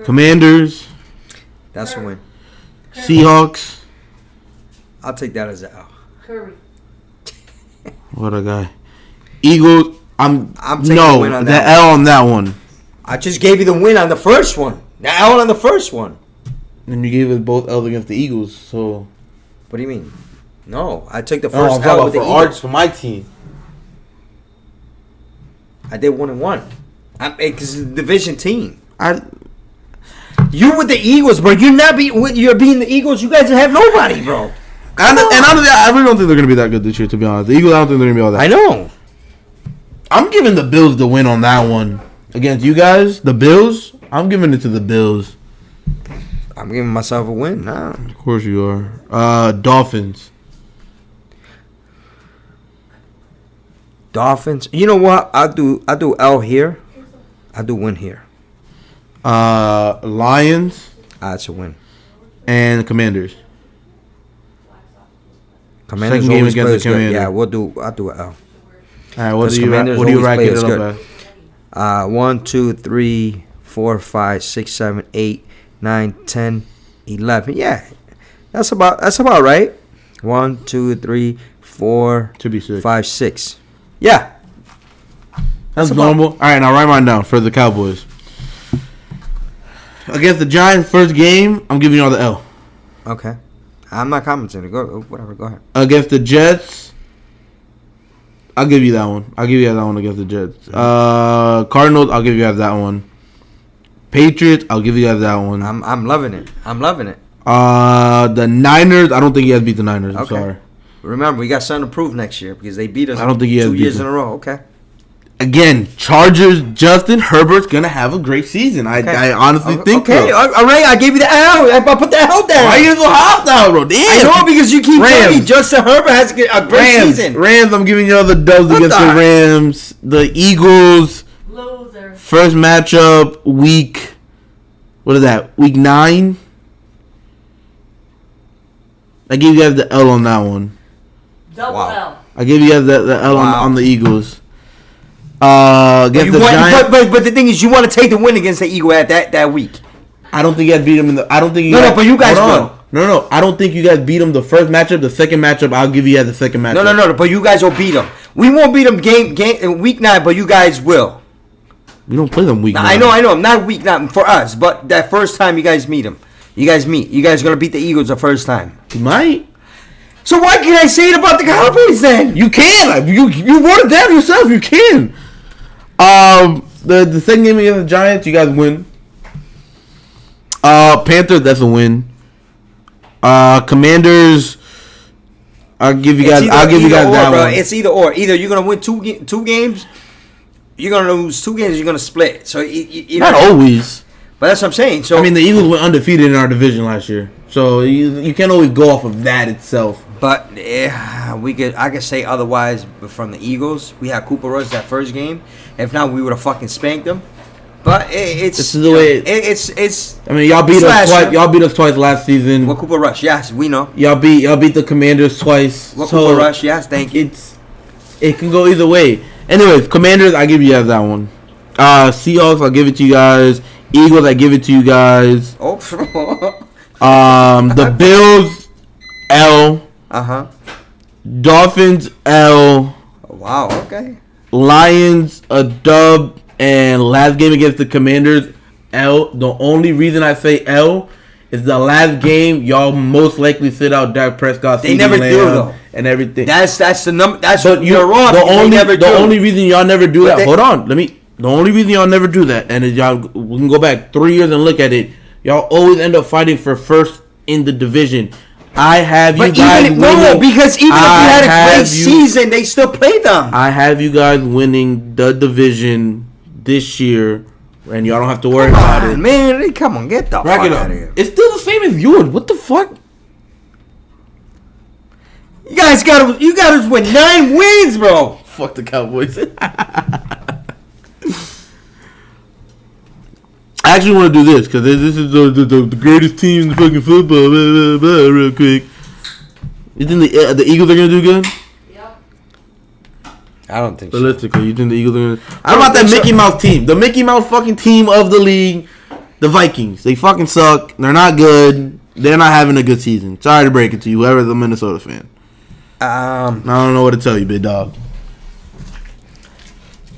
Commanders. That's a win. Seahawks. I'll take that as an L. Curry. What a guy. Eagles. I'm taking the win on that. L on that one. I just gave you the win on the first one. The L on the first one. And you gave us both L's against the Eagles. So. What do you mean? No, I took the first L with the Eagles. Arts for my team. I did 1-1. Because it's a division team. You with the Eagles, bro. You're beating the Eagles. You guys have nobody, bro. I really don't think they're gonna be that good this year. To be honest, the Eagles, I don't think they're gonna be all that. I know. I'm giving the Bills the win on that one against you guys. The Bills. I'm giving it to the Bills. I'm giving myself a win. Nah. Of course you are. Dolphins. Dolphins. You know what? I do L here. I do win here. Lions. That's a win. And Commanders. Commanders second game against the Commanders. Yeah, I'll do an L. All right, what do you rack it up at? 1, 2, 3, 4, 5, 6, 7, 8, 9, 10, 11. Yeah, that's about right. 1, 2, 3, 4, to be 6. 5, 6. Yeah, that's normal. All right, now write mine down for the Cowboys. Against the Giants, first game, I'm giving you all the L. Okay. I'm not commenting. Go ahead. Against the Jets, I'll give you that one. I'll give you that one against the Jets. Cardinals, I'll give you guys that one. Patriots, I'll give you guys that one. I'm loving it. The Niners, I don't think you guys beat the Niners. I'm sorry. Remember, we got something to prove next year because they beat us. I don't think you guys 2 years in a row. Okay. Again, Chargers, Justin Herbert's going to have a great season. I honestly think so. Okay, all right, I gave you the L. I put the L down. Why are you so hot now, bro? Damn. I know, because you keep telling me Justin Herbert has a great season. Rams, I'm giving you all the dubs against the Rams. The Eagles. Loser. First matchup, week 9. I gave you guys the L on that one. Double L. I gave you guys the L on the Eagles. Against the Giants. But the thing is, you want to take the win against the Eagle at that week. I don't think you guys beat them in the. I don't think you. No, guys, no, but you guys hold on. will. No. I don't think you guys beat them the first matchup. The second matchup, I'll give you guys the second matchup. No, but you guys will beat them. We won't beat them game in week 9, but you guys will. We don't play them week. Now, 9. I know. Not week 9 for us, but that first time you guys meet them. You guys meet. You guys are gonna beat the Eagles the first time. You might. So why can't I say it about the Cowboys then? You can. You wrote it down yourself. You can. The second game against the Giants, you guys win. Panthers, that's a win. Commanders, I'll give you guys. I'll give you guys that one. It's either or. Either you're gonna win two games, you're gonna lose 2 games. You're gonna split. So you Not always. But that's what I'm saying. So I mean, the Eagles went undefeated in our division last year, so you can't always go off of that itself. But I could say otherwise. But from the Eagles, we had Cooper Rush that first game. If not, we would have fucking spanked them. But it's the way it's. I mean, y'all beat us twice. Y'all beat us twice last season. With Cooper Rush, yes, we know. Y'all beat the Commanders twice. With Cooper Rush, yes, thank you. It can go either way. Anyways, Commanders, I give you guys that one. Seahawks, I'll give it to you guys. Eagles, I give it to you guys. Oh. The Bills, L. Dolphins, L. Wow. Okay. Lions, a dub. And last game against the Commanders, L. The only reason I say L is the last game y'all most likely sit out Dak Prescott. They never do though, and everything. That's the number. That's but you're wrong. The only reason y'all never do that. Hold on, the only reason y'all never do that, and y'all we can go back 3 years and look at it. Y'all always end up fighting for first in the division. I have you guys winning. No, because even if you had a great season, they still play them. I have you guys winning the division this year, and y'all don't have to worry about it. Man, come on, get the fuck out of here. It's still the same as yours. What the fuck? You guys got to win 9 wins, bro. Fuck the Cowboys. I actually want to do this because this is the greatest team in the fucking football. Blah, blah, blah, real quick. You think the Eagles are gonna do good? I don't think so. Realistically, you think the Eagles are gonna... How about that Mickey Mouse team? The Mickey Mouse fucking team of the league. The Vikings. They fucking suck. They're not good. They're not having a good season. Sorry to break it to you, whoever's a Minnesota fan. I don't know what to tell you, big dog.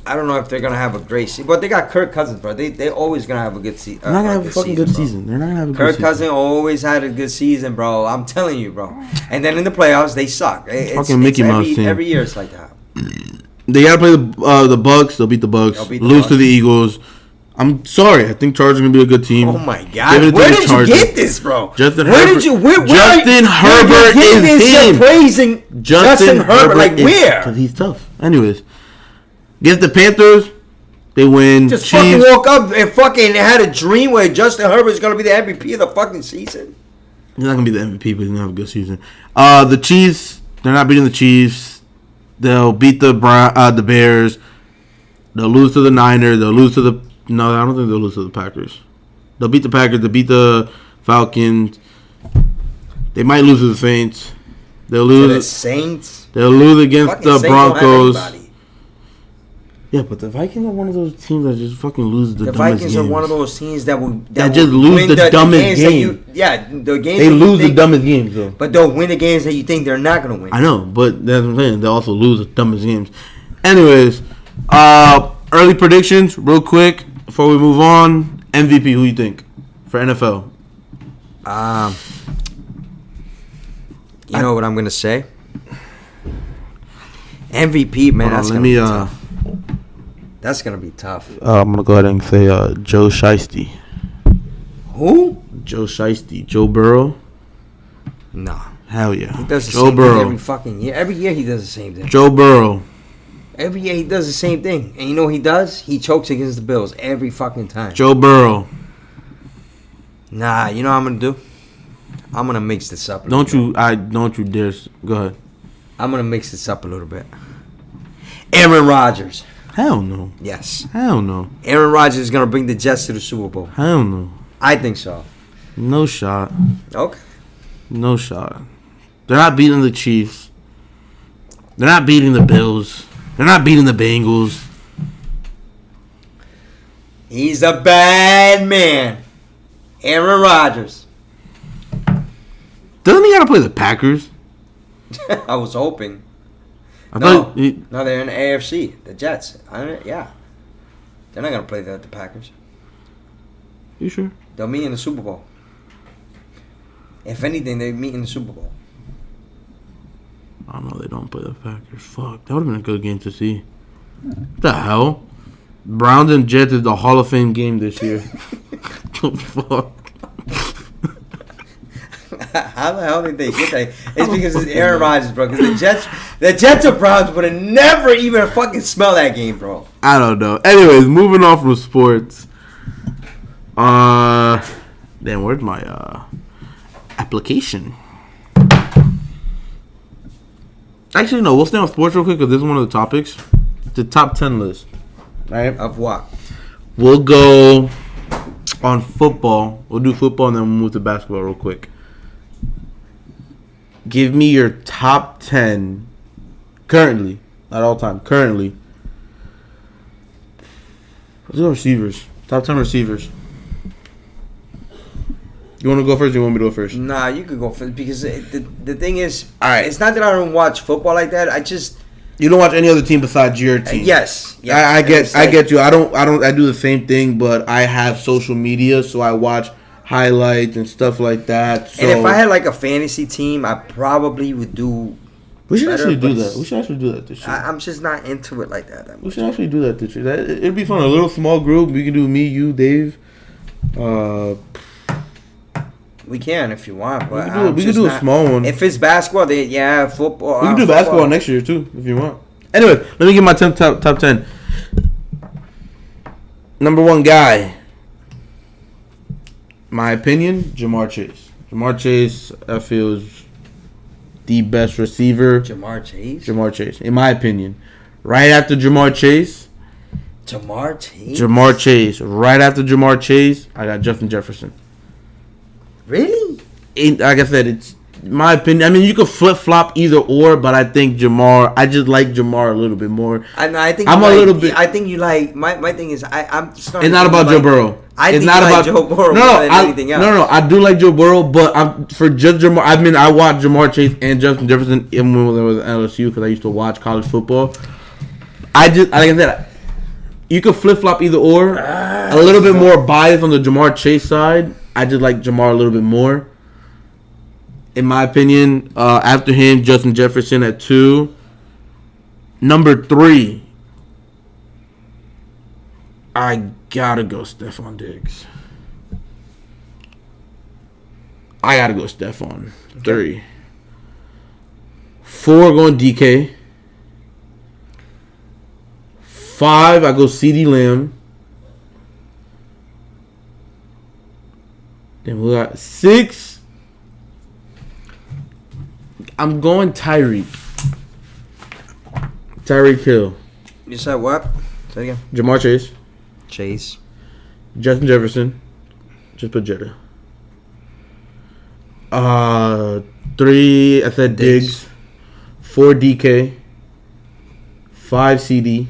I don't know if they're going to have a great season. But they got Kirk Cousins, bro. They always going to have a good season. They're not going to have a fucking good season. They're not going to have a good season. Kirk Cousins always had a good season, bro. I'm telling you, bro. And then in the playoffs, they suck. Fucking Mickey Mouse team. Every year it's like that. They gotta play the Bucks. They'll beat the Bucks. Lose to the Eagles. I'm sorry. I think Chargers are gonna be a good team. Oh my god! Where did you get this, bro? Justin Herbert. Justin Herbert is him. Praising Justin Herbert. Like where? Because he's tough. Anyways, against the Panthers, they win. Just fucking woke up and fucking had a dream where Justin Herbert is gonna be the MVP of the fucking season. He's not gonna be the MVP, but he's gonna have a good season. The Chiefs. They're not beating the Chiefs. They'll beat the Bears. They'll lose to the Niners. They'll lose to the... No, I don't think they'll lose to the Packers. They'll beat the Packers. They'll beat the Falcons. They might lose to the Saints. They'll lose... To the Saints? They'll lose against fucking the Broncos. Yeah, but the Vikings are one of those teams that just fucking lose the dumbest games. The Vikings are one of those teams that just lose the dumbest game. The games. They lose the dumbest games, though. But they'll win the games that you think they're not going to win. I know, but that's what I'm saying. They also lose the dumbest games. Anyways, early predictions, real quick, before we move on. MVP, who you think for NFL? You know what I'm going to say? MVP, man, that's going to be tough. That's going to be tough. I'm going to go ahead and say Joe Shiesty. Who? Joe Shiesty. Joe Burrow? No. Hell yeah. He does the same thing every fucking year. Every year he does the same thing. Joe Burrow. Every year he does the same thing. And you know what he does? He chokes against the Bills every fucking time. Joe Burrow. Nah, you know what I'm going to do? I'm going to mix this up. Don't you dare. Go ahead. I'm going to mix this up a little bit. Aaron Rodgers. Hell no. Yes. Hell no. Aaron Rodgers is going to bring the Jets to the Super Bowl. Hell no. I think so. No shot. Okay. No shot. They're not beating the Chiefs. They're not beating the Bills. They're not beating the Bengals. He's a bad man. Aaron Rodgers. Doesn't he gotta play the Packers? I was hoping. I No, thought he, no, they're in the AFC. The Jets. Yeah, they're not gonna play the Packers. you sure? They'll meet in the Super Bowl. If anything, they meet in the Super Bowl. I don't know. They don't play the Packers. Fuck, that would have been a good game to see. What the hell? Browns and Jets is the Hall of Fame game this year. Fuck. How the hell did they get that? It's because it's Aaron Rodgers, bro. Because the Jets or Browns would have never even fucking smelled that game, bro. I don't know. Anyways, moving on from sports. Damn, where's my application? Actually, no. We'll stay on sports real quick because this is one of the topics. The top 10 list, right? Of what? We'll go on football. We'll do football and then we'll move to basketball real quick. Give me your top 10 currently, not all time, currently. Let's go receivers. Top 10 receivers. You want to go first or you want me to go first? Nah, you could go first because the thing is, All right. it's not that I don't watch football like that. I just You don't watch any other team besides your team. yes. I It's get you. I do the same thing, but I have social media, so I watch highlights and stuff like that. So And if I had like a fantasy team, I probably would do. we should better, actually do but that. We should actually do that this year. I'm just not into it like that. We should actually do that this year. It'd be fun. A little small group. We can do me, you, Dave. We can if you want, but We could do a small one. If it's basketball, then yeah, football. We can do basketball next year too, if you want. Anyway, let me get my top 10. Number 1 guy. My opinion, Jamar Chase. Jamar Chase, I feel, is the best receiver. Jamar Chase. Jamar Chase, in my opinion. Right after Jamar Chase. Jamar Chase. Jamar Chase. Right after Jamar Chase, I got Justin Jefferson. Really? Like I said, it's my opinion. I mean, you could flip flop either or, but I think Jamar. I just like Jamar a little bit more. I think I'm you a like, little bit. I think you like. My thing is, I'm. It's not about Joe Burrow. I it's think not you about like Joe Burrow no, more than anything else. No, I do like Joe Burrow, but I'm for just Jamar. I mean, I watched Jamar Chase and Justin Jefferson even when I was at LSU because I used to watch college football. Like I said, you could flip flop either or. A little bit more bias on the Jamar Chase side. I just like Jamar a little bit more. In my opinion, after him, Justin Jefferson at 2. Number 3, I gotta go Stephon Diggs. I gotta go Stephon. 3. 4, going DK. 5, I go CeeDee Lamb. Then we got 6. I'm going Tyreek. Tyreek Hill. You said what? Say again. Jamar Chase. Chase. Justin Jefferson. Just put Jetta. 3, I said Diggs. 4, DK. 5, CD.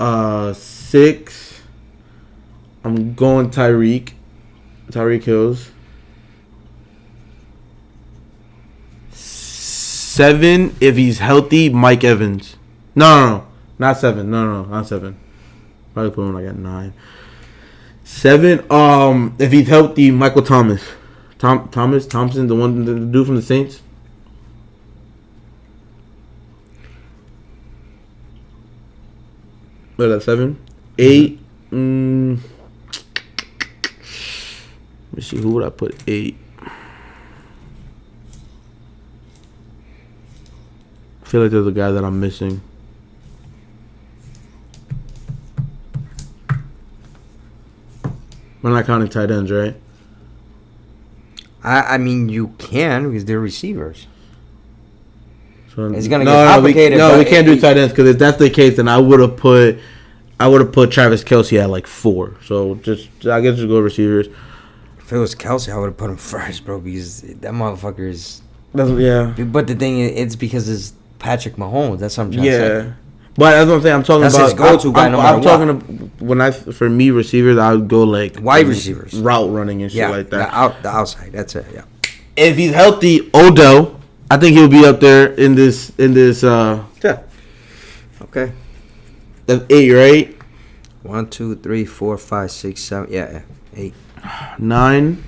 6, I'm going Tyreek Hills. 7, if he's healthy, Mike Evans. No, not 7. No, not 7. Probably put him like at 9. 7, if he's healthy, Michael Thomas. Thompson, the dude from the Saints. What is that, 7? 8. Let me see, who would I put 8? I feel like there's a guy that I'm missing. We're not counting tight ends, right? I mean, you can because they're receivers. So, It's gonna get complicated. No, we but can't do tight ends because if that's the case, then I would have put Travis Kelce at like 4. So I guess just go receivers. If it was Kelsey, I would have put him first, bro, because that motherfucker is. Yeah. But the thing is, it's because it's Patrick Mahomes. That's what I'm trying to say. But that's what I'm saying. I'm talking That's about his go-to guy, no matter I'm talking for me receivers. I would go like Wide receivers. route running and shit like that. the outside. That's it. Yeah. If he's healthy, Odell, I think he'll be up there in this. Yeah, Okay. that's 8, right? 1, 2, 3, 4, 5, 6, 7. Yeah. 8. 9.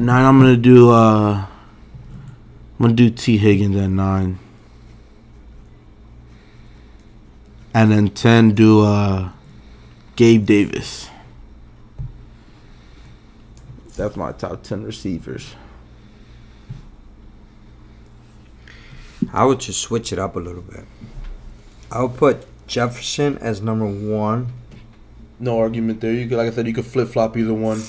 I'm gonna do T Higgins at 9. And then 10 do Gabe Davis. That's my top 10 receivers. I would just switch it up a little bit. I would put Jefferson as number 1. No argument there. You could, like I said, you could flip flop either one.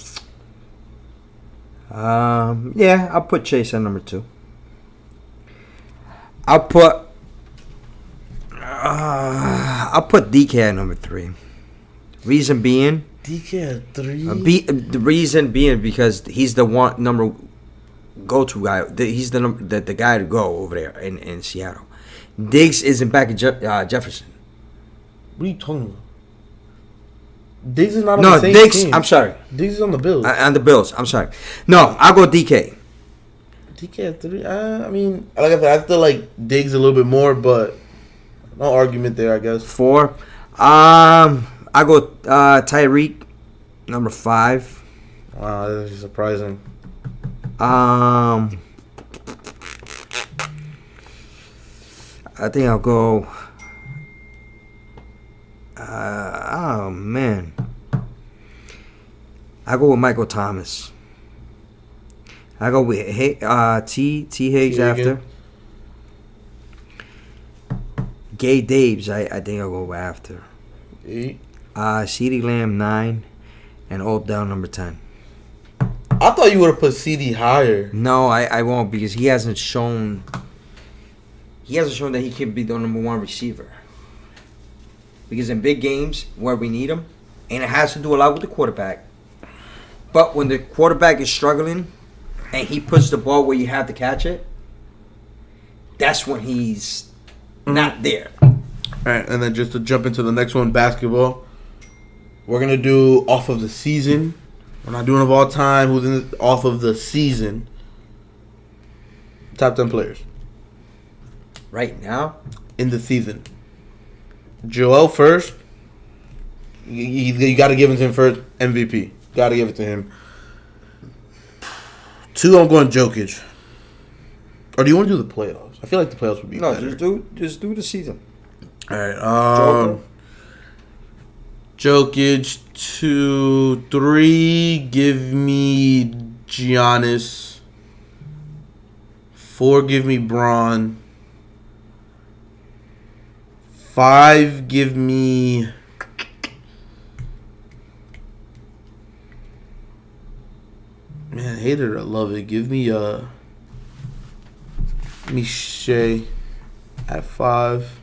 Yeah, I'll put Chase at number 2. I'll put DK at number 3. Reason being, DK at 3. the reason being because he's the number go-to guy. He's the guy to go over there in Seattle. Diggs isn't back at Jefferson. What are you talking about? Diggs is not on No, the same Diggs. team. I'm sorry. Diggs is on the Bills. On the Bills. I'm sorry. No, I'll go DK. DK at 3. I mean, like I said, I still like Diggs a little bit more, but no argument there, I guess. 4. I go Tyreek, number 5. Wow, that's surprising. I think I'll go. Oh man, I go with Michael Thomas. I go with T Higgs after. Gay Daves, I think I'll go after. 8. CeeDee Lamb 9, and Odell number 10. I thought you would have put CD higher. No, I won't because he hasn't shown. He hasn't shown that he can be the number 1 receiver. Because in big games where we need him, and it has to do a lot with the quarterback. But when the quarterback is struggling, and he puts the ball where you have to catch it, that's when he's not there. All right, and then just to jump into the next one, basketball. We're gonna do off of the season. We're not doing of all time. Who's in off of the season? Top 10 players Right now, in the season. Joel first. You got to give it to him first. MVP. Got to give it to him. 2, I'm going Jokic. Or do you want to do the playoffs? I feel like the playoffs would be better. just do the season. All right. Jokic 2, 3. Give me Giannis. 4. Give me Braun. 5. Give me. Man, hate it or love it. Give me Shea at 5.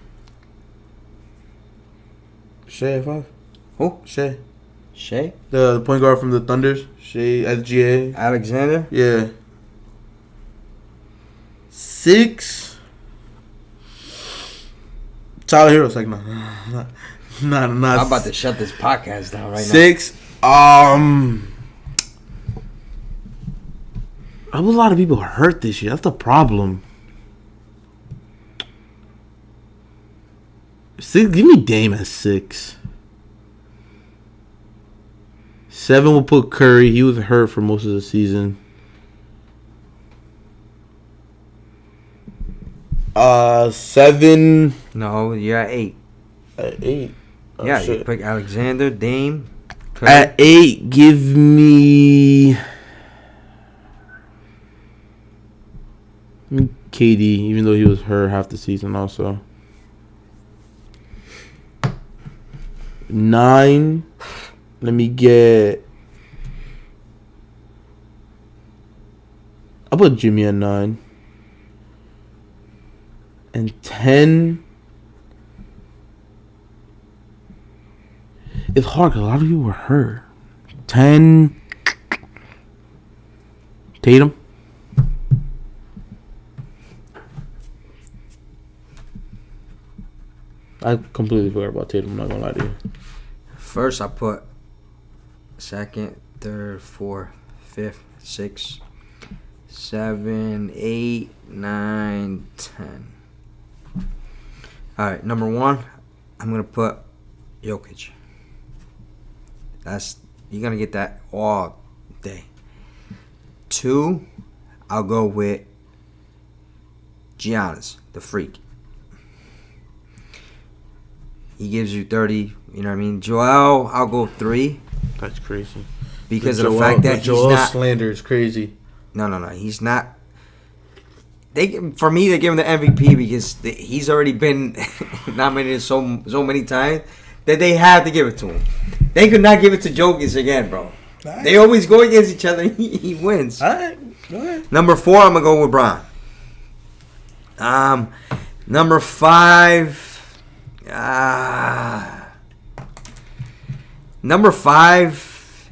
Shea at 5. Who? Shea. Shea? The point guard from the Thunders. Shea SGA. Alexander? Yeah. 6. Tyler Hero's like, no. Not. I'm about to shut this podcast down right 6. A lot of people hurt this year. That's the problem. 6. Give me Dame at 6. 7 will put Curry. He was hurt for most of the season. 7. No, you're at 8. At 8. Oh, yeah, shit. you pick Alexander, Dame, Curry. At 8, give me KD, even though he was hurt half the season also. 9, let me get. I'll put Jimmy at 9. And 10. It's hard because a lot of people were hurt. 10. Tatum. I completely forgot about Tatum. I'm not gonna lie to you. First, I put second, third, fourth, fifth, sixth, 7, 8, 9, 10. All right, number 1, I'm gonna put Jokic. You're gonna get that all day. 2, I'll go with Giannis, the freak. He gives you 30. You know what I mean? Joel, I'll go 3 That's crazy. because of the fact that he's not. slander is crazy. No, he's not. For me, they give him the MVP because he's already been nominated so many times that they have to give it to him. They could not give it to Jokic again, bro. Right. They always go against each other. He wins. All right, go ahead. Number 4, I'm gonna go with Bron. Number 5. Number 5,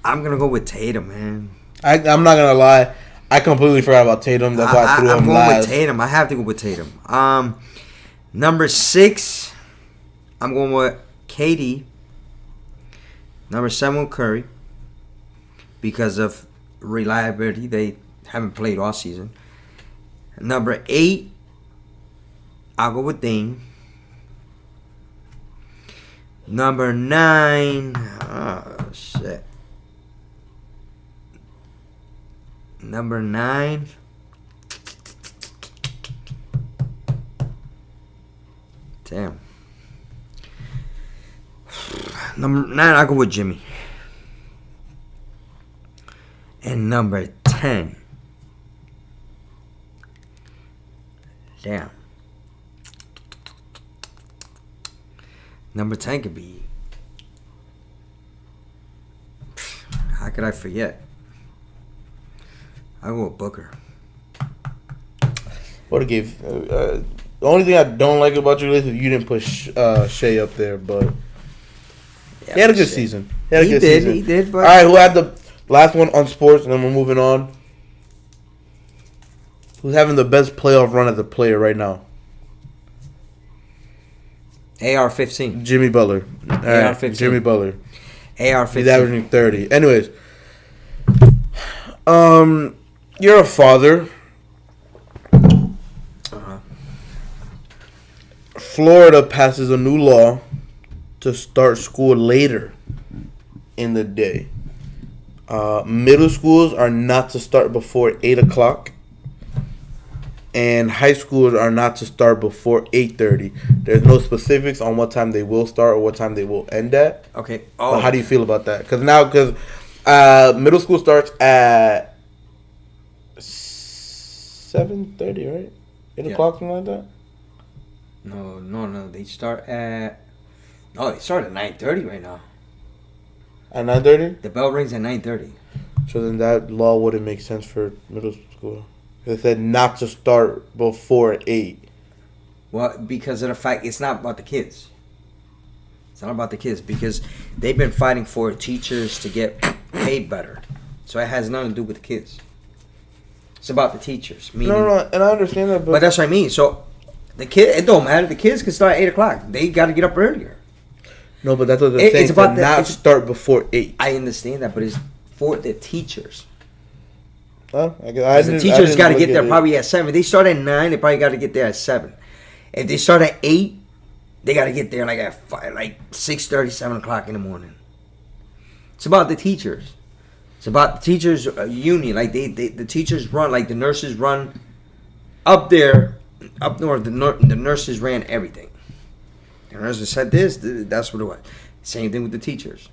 I'm gonna go with Tatum, man. I'm not gonna lie. I completely forgot about Tatum. That's why I threw him last. I'm going with Tatum. I have to go with Tatum. Number 6, I'm going with KD. Number 7 with Curry. Because of reliability, they haven't played all season. Number 8, I'll go with Dame. Number 9, oh shit. Number 9, damn. Number 9, I'll go with Jimmy. And number 10, damn. Number 10 could be. How could I forget? I'll go with Booker. What a give. The only thing I don't like about your list is you didn't put Shea up there, but Yeah, he had a good season. He did. But all right, who had the last one on sports, and then we're moving on. Who's having the best playoff run as a player right now? AR-15. Jimmy Butler. AR-15. Jimmy Butler. AR-15. He's averaging 30. Anyways, you're a father. Florida passes a new law to start school later in the day. Middle schools are not to start before 8 o'clock. And high schools are not to start before 8:30. There's no specifics on what time they will start or what time they will end at. Okay. But how do you feel about that? Because middle school starts at 7:30, right? 8 o'clock, something like that? No. They start at 9:30 right now. At 9:30? The bell rings at 9:30. So then that law wouldn't make sense for middle school. It said not to start before 8. Well, because of the fact it's not about the kids. It's not about the kids because they've been fighting for teachers to get paid better. So it has nothing to do with the kids. It's about the teachers. Meaning, No, and I understand that, but that's what I mean. So the kid, it don't matter. The kids can start at 8 o'clock. They got to get up earlier. No, but that's what they're saying. It's about not start before 8. I understand that, but it's for the teachers. The teachers got to get there probably at 7. If they start at 9, they probably got to get there at 7. If they start at 8, they got to get there at 5, 6:30, 7 o'clock in the morning. It's about the teachers. It's about the teachers' union. The teachers run, the nurses run up there, up north. The nurses ran everything. The nurses said this, that's what it was. Same thing with the teachers.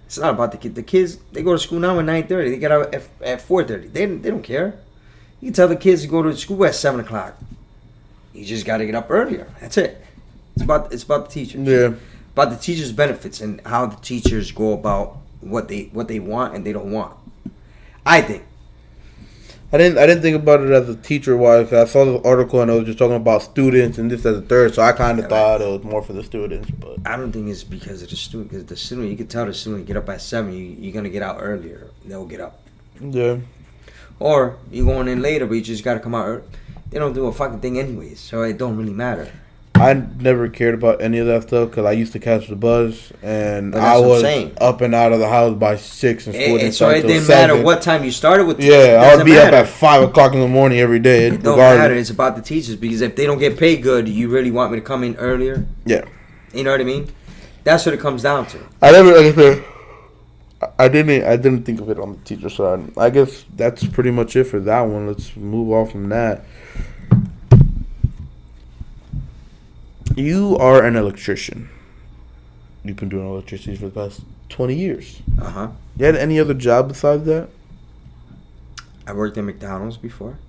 It's not about the kids. The kids, they go to school now at 9:30. They get out at 4:30. They don't care. You can tell the kids to go to school at 7 o'clock. You just got to get up earlier. That's it. It's about the teachers. Yeah. About the teachers' benefits and how the teachers go about what they want and they don't want. I think. I didn't think about it as a teacher wise. I saw the article and it was just talking about students and this as a third, so I kind of thought it was more for the students. But I don't think it's because of the student. Because the student, you can tell the student get up at 7. You're gonna get out earlier. They'll get up. Yeah. Or you going in later, but you just gotta come out early. They don't do a fucking thing anyways, so it don't really matter. I never cared about any of that stuff because I used to catch the bus, and But I that's what I'm was saying. up and out of the house by 6, and school didn't So start it till didn't 7. matter what time you started with. Yeah, I doesn't would be up matter. at 5 o'clock in the morning every day. It don't matter. It's about the teachers, because if they don't get paid good, you really want me to come in earlier? Yeah. You know what I mean? That's what it comes down to. I never, like I said, I didn't think of it on the teacher side. I guess that's pretty much it for that one. Let's move on from that. You are an electrician. You've been doing electricity for the past 20 years. Uh-huh. You had any other job besides that? I worked at McDonald's before.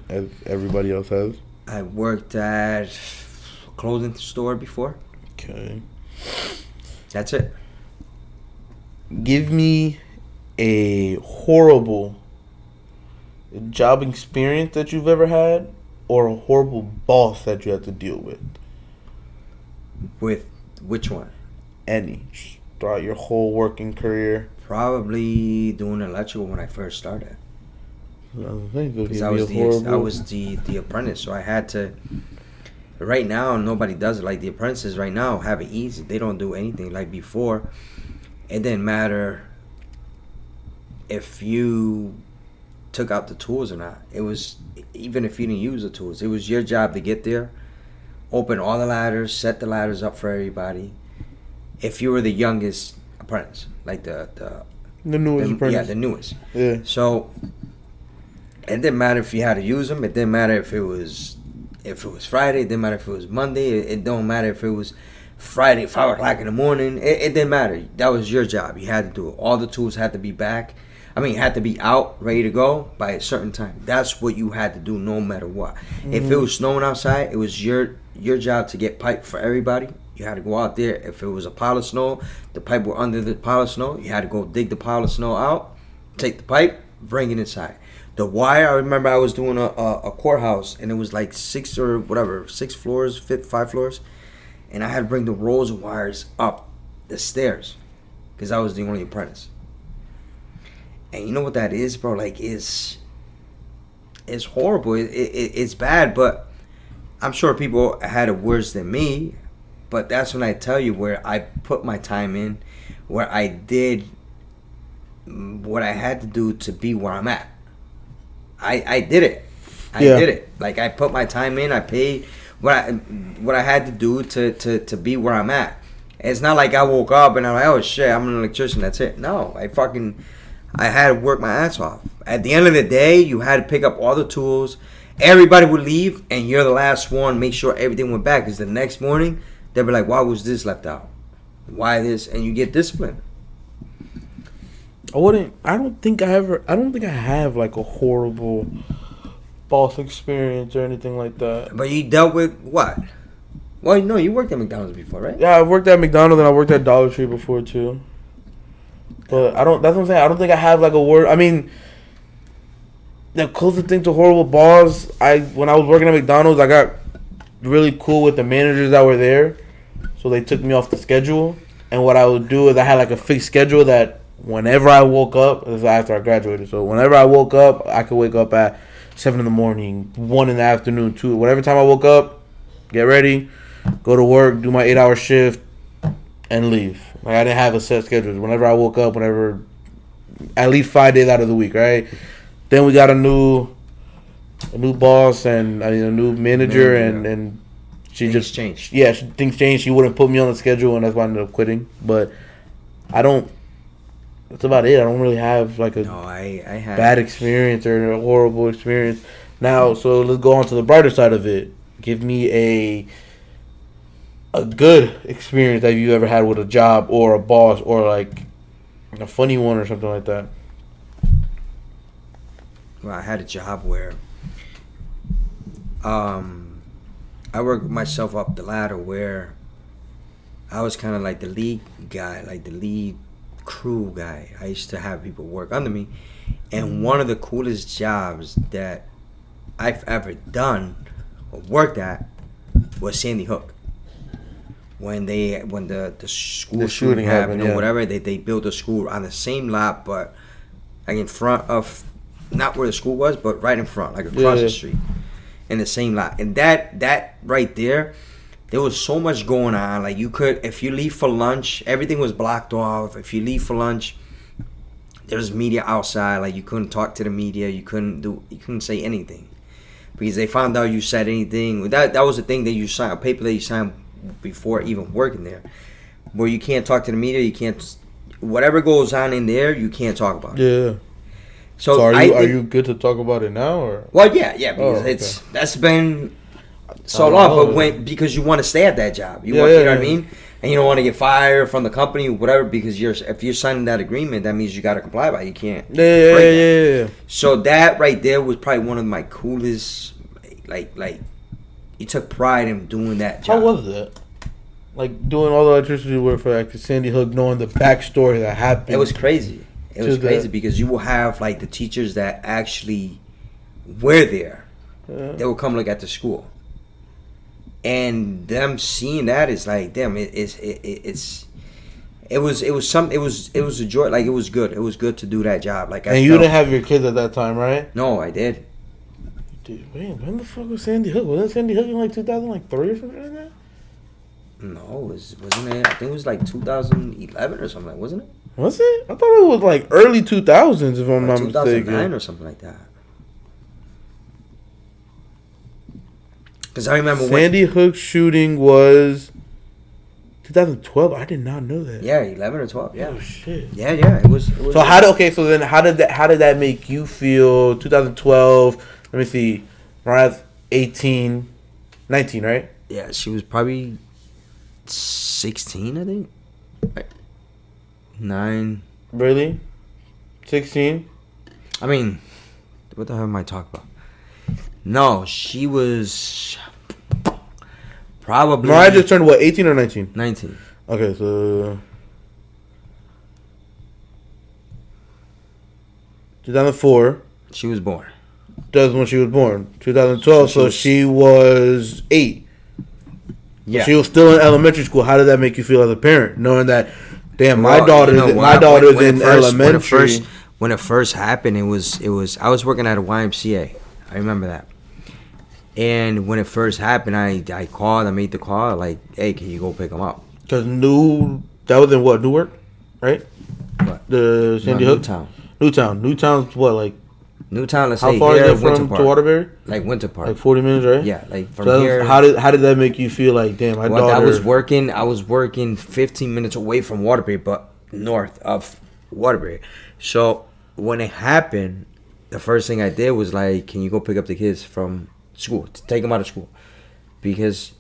As everybody else has. I worked at a clothing store before. Okay. That's it. Give me a horrible job experience that you've ever had, or a horrible boss that you had to deal with. With which one? Any. Just throughout your whole working career. Probably doing electrical when I first started. Because I was the apprentice, so I had to. Right now, nobody does it. Like the apprentices right now have it easy. They don't do anything like before. It didn't matter if you took out the tools or not. It was, even if you didn't use the tools, it was your job to get there, open all the ladders, set the ladders up for everybody. If you were the youngest apprentice, like the newest apprentice. Yeah, the newest. Yeah. So it didn't matter if you had to use them. It didn't matter if it was Friday. It didn't matter if it was Monday. It don't matter if it was Friday, 5 o'clock in the morning. It didn't matter. That was your job. You had to do it. All the tools had to be back. Had to be out, ready to go by a certain time. That's what you had to do no matter what. Mm-hmm. If it was snowing outside, it was your job to get pipe for everybody. You had to go out there. If it was a pile of snow, the pipe were under the pile of snow. You had to go dig the pile of snow out, take the pipe, bring it inside. The wire, I remember I was doing a courthouse, and it was like 6 floors, 5 floors. And I had to bring the rolls of wires up the stairs because I was the only apprentice. And you know what that is, bro? Like, it's horrible. It's bad, but I'm sure people had it worse than me. But that's when I tell you where I put my time in, where I did what I had to do to be where I'm at. I did it. I did it. Like, I put my time in. I paid what I had to do to be where I'm at. It's not like I woke up and I'm like, oh shit, I'm an electrician. That's it. No, I had to work my ass off. At the end of the day, you had to pick up all the tools. Everybody would leave, and you're the last one. Make sure everything went back, because the next morning they'll be like, why was this left out? Why this? And you get disciplined. I don't think I have like a horrible boss experience or anything like that. But you dealt with what? Well, no, you worked at McDonald's before, right? Yeah, I worked at McDonald's and I worked at Dollar Tree before too. But that's what I'm saying. I don't think I have like a word. I mean, the closest thing to horrible boss, when I was working at McDonald's, I got really cool with the managers that were there. So they took me off the schedule. And what I would do is I had like a fixed schedule that whenever I woke up, this was after I graduated. So whenever I woke up, I could wake up at 7 in the morning, 1 in the afternoon, 2. Whatever time I woke up, get ready, go to work, do my 8-hour shift, and leave. Like, I didn't have a set schedule. Whenever I woke up, at least 5 days out of the week, right? Then we got a new boss and a new manager, and she things changed. Yeah, things changed. She wouldn't put me on the schedule, and that's why I ended up quitting. But that's about it. I don't really have like a I had bad experience or a horrible experience. Now, so let's go on to the brighter side of it. Give me a good experience that you ever had with a job or a boss, or like a funny one or something like that. Well, I had a job where I worked myself up the ladder, where I was kind of like the lead guy, like the lead crew guy. I used to have people work under me, and one of the coolest jobs that I've ever done or worked at was Sandy Hook. When the school shooting happened or whatever, they built a school on the same lot, but like in front of, not where the school was, but right in front, like across the street, in the same lot. And that right there, there was so much going on. Like you could, if you leave for lunch, everything was blocked off. If you leave for lunch, there's media outside. Like you couldn't talk to the media. You couldn't say anything because they found out you said anything. That was the thing that you signed, a paper that you signed before even working there, where you can't talk to the media. You can't, whatever goes on in there, you can't talk about it. Yeah. So are you good to talk about it now or? Well, yeah, because that's been so long, but because you want to stay at that job, you know what I mean, and you don't want to get fired from the company, whatever, because if you're signing that agreement, that means you got to comply by it. You can't. Yeah. So that right there was probably one of my coolest, like you took pride in doing that job. How was that? Like doing all the electricity work for like Sandy Hook, knowing the backstory that happened. It was crazy. It was crazy because you will have like the teachers that actually were there. They will come look at the school, and them seeing that is like, damn, it was a joy. Like it was good. It was good to do that job. Like you didn't have your kids at that time, right? No, I did. Dude, man, when the fuck was Sandy Hook? Wasn't Sandy Hook in like 2003 or something like that? No, wasn't it? I think it was like 2011 or something, wasn't it? Was it? I thought it was like early 2000s, if I'm not 2009 mistaken. or something like that. Because I remember Sandy Hook shooting was 2012. I did not know that. Yeah, 11 or 12. Yeah. Oh shit. Yeah. It was So how did that make you feel? 2012. Let me see. Mariah's 18, 19, right? Yeah, she was probably 16, I think. 9. Really? 16? I mean, what the hell am I talking about? No, she was probably... Mariah just turned, what, 18 or 19? 19. Okay, so... 2004. She was born. That's when she was born. 2012, so she was 8. Yeah. She was still in elementary school. How did that make you feel as a parent, knowing that, damn, Well, my daughter's in elementary? When it first happened, it was I was working at a YMCA. I remember that. And when it first happened, I called. I made the call. Like, hey, can you go pick them up? Because that was in what, Newark, right? What? The Sandy Hook. Newtown's what, like? Newtown. Let's how say far here, is it Winter from Park. to Waterbury? Like Winter Park. Like 40 minutes, right? Yeah, like from so here. How did that make you feel? Like, damn, my daughter. I was working 15 minutes away from Waterbury, but north of Waterbury. So when it happened, the first thing I did was like, can you go pick up the kids from school, to take them out of school, because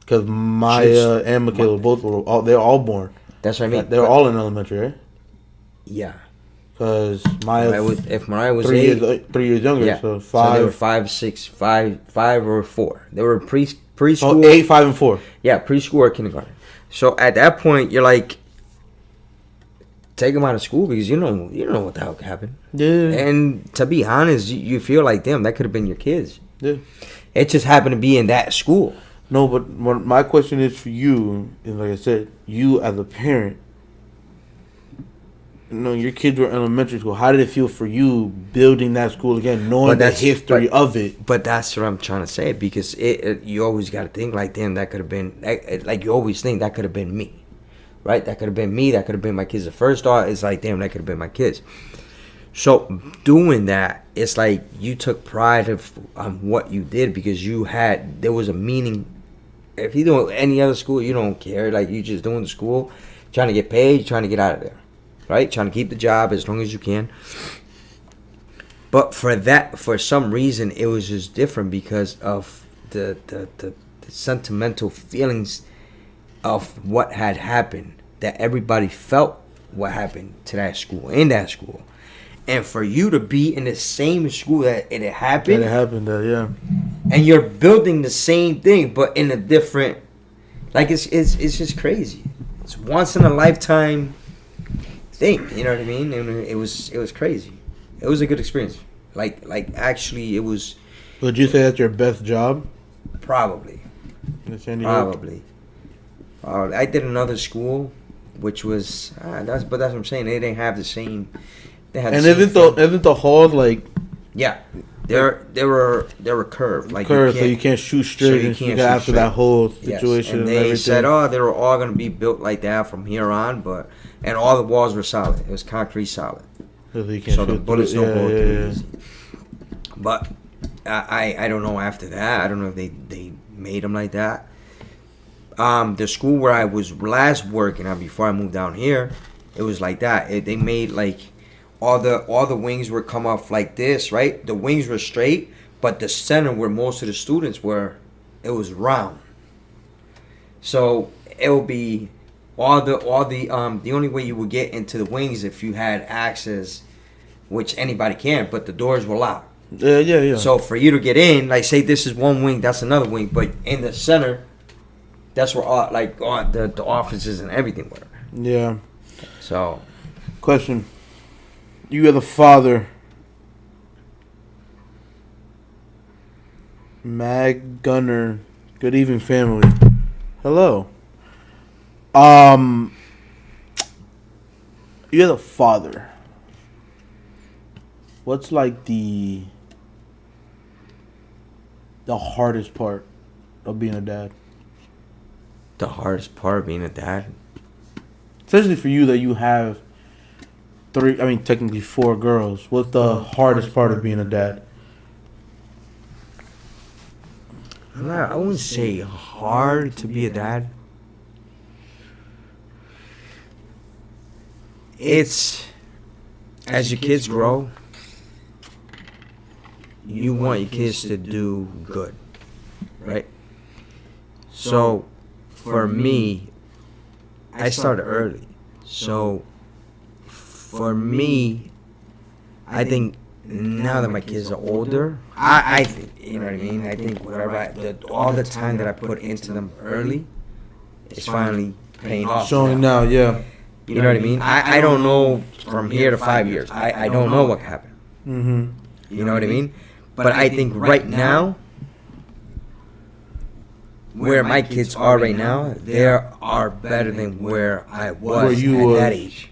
Maya and Michaela they're all born. That's what I mean. They're all in elementary, right? Yeah. Because Mariah was 3 8, 3 years younger, yeah. so 5. So they were 5, 6, 5 or 4. They were preschool. Oh, 8, 5, and 4. Yeah, preschool or kindergarten. So at that point, you're like, take them out of school because you don't know what the hell could happen. Yeah. And to be honest, you feel like, damn, that could have been your kids. Yeah. It just happened to be in that school. No, but my question is for you, and like I said, you as a parent, your kids were in elementary school. How did it feel for you building that school again, knowing the history of it? But that's what I'm trying to say, because you always got to think like, damn, that could have been, like you always think that could have been me, right? That could have been me. That could have been my kids. The first thought is like, damn, that could have been my kids. So doing that, it's like you took pride on what you did, because there was a meaning. If you do any other school, you don't care. Like, you just doing the school, trying to get paid, trying to get out of there, right? Trying to keep the job as long as you can. But for some reason, it was just different because of the sentimental feelings of what had happened, that everybody felt what happened to that school, in that school. And for you to be in the same school that it happened. It happened, yeah. And you're building the same thing, but in a different, like, it's just crazy. It's once in a lifetime thing. You know what I mean? And it was crazy. It was a good experience. Like actually, it was. Would you say that's your best job? Probably. Probably. I did another school, which was that's what I'm saying. They didn't have the same. And isn't the halls like? Yeah. They were curved, like curve, so you can't shoot straight. so you and can't shoot shoot after straight. that whole Yes, situation. and they everything. said, oh, they were all gonna be built like that from here on, and all the walls were solid. It was concrete solid, so, you can't so the shoot bullets through- don't go through yeah. easy. But I don't know after that. I don't know if they made them like that. The school where I was last working at before I moved down here, it was like that. They made like all the wings would come off like this, right? The wings were straight, but the center where most of the students were, it was round. So it would be the only way you would get into the wings if you had access, which anybody can, but the doors were locked. Yeah. So for you to get in, like say this is one wing, that's another wing, but in the center, that's where all the offices and everything were. Yeah. So Question. You are the father. Mag Gunner. Good evening, family. Hello. You're the father. What's like the hardest part of being a dad? the hardest part of being a dad, Especially for you that you have technically 4 girls. What's the hardest part of being a dad? I wouldn't say hard to be a dad. It's as your kids grow, you want your kids to do good, right? So for me, I started early. So for me, I think now that my kids are older, I think, you know what I mean? I think all the time that I put into them early is finally paying off. Showing now, yeah. You know what I mean? I don't know from here to 5 years. I don't know what happened. Mm-hmm. You know what I mean? But I think right now, where my kids are right now, they are better than where I was Where you at was. that age.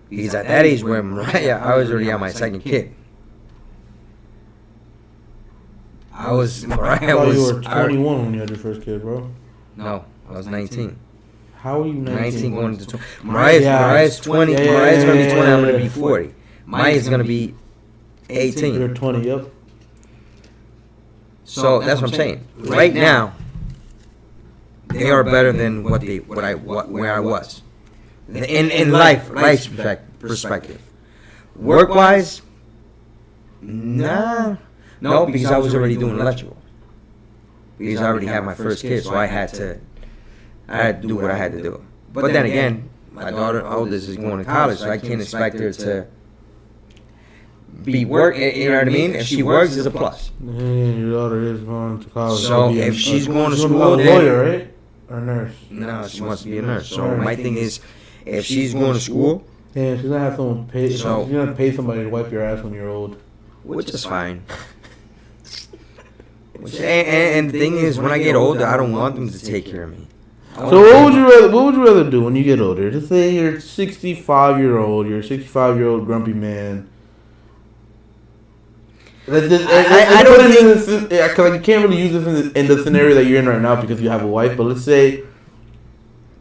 Because at that age where Mariah, I was already on my second kid. Mariah I thought was, you were 21 when you had your first kid, bro. no, I was 19. How are you 19? Going to 20. Mariah's 20. Yeah, Mariah's going to be yeah, 20. I'm going to yeah. be 40. Maya's going to be 18. You're 20, yep. So that's what I'm saying. Right now, they are better than where I was. In life's perspective. Work wise, no, because I was already doing electrical. Because I already had my first kid, so I had to do what I had to do. But then again, my daughter oldest is going to college, so I can't expect her to be work. You know what I mean? If she works, it's a plus. Yeah, your daughter is going to college. So if she's going to she's school, gonna be a then lawyer, right? Or nurse? no, she wants to be a nurse. So my thing is, if she's going to school, Yeah, she's gonna have someone pay. So- she's gonna pay somebody to wipe your ass when you're old. which is fine. And the thing is, when I get older, I don't want them to take care of me. So what would you rather do when you get older? Just say you're 65-year-old, you're a 65-year-old grumpy man. I don't think because you can't really use this in the scenario that you're in right now because you have a wife. But let's say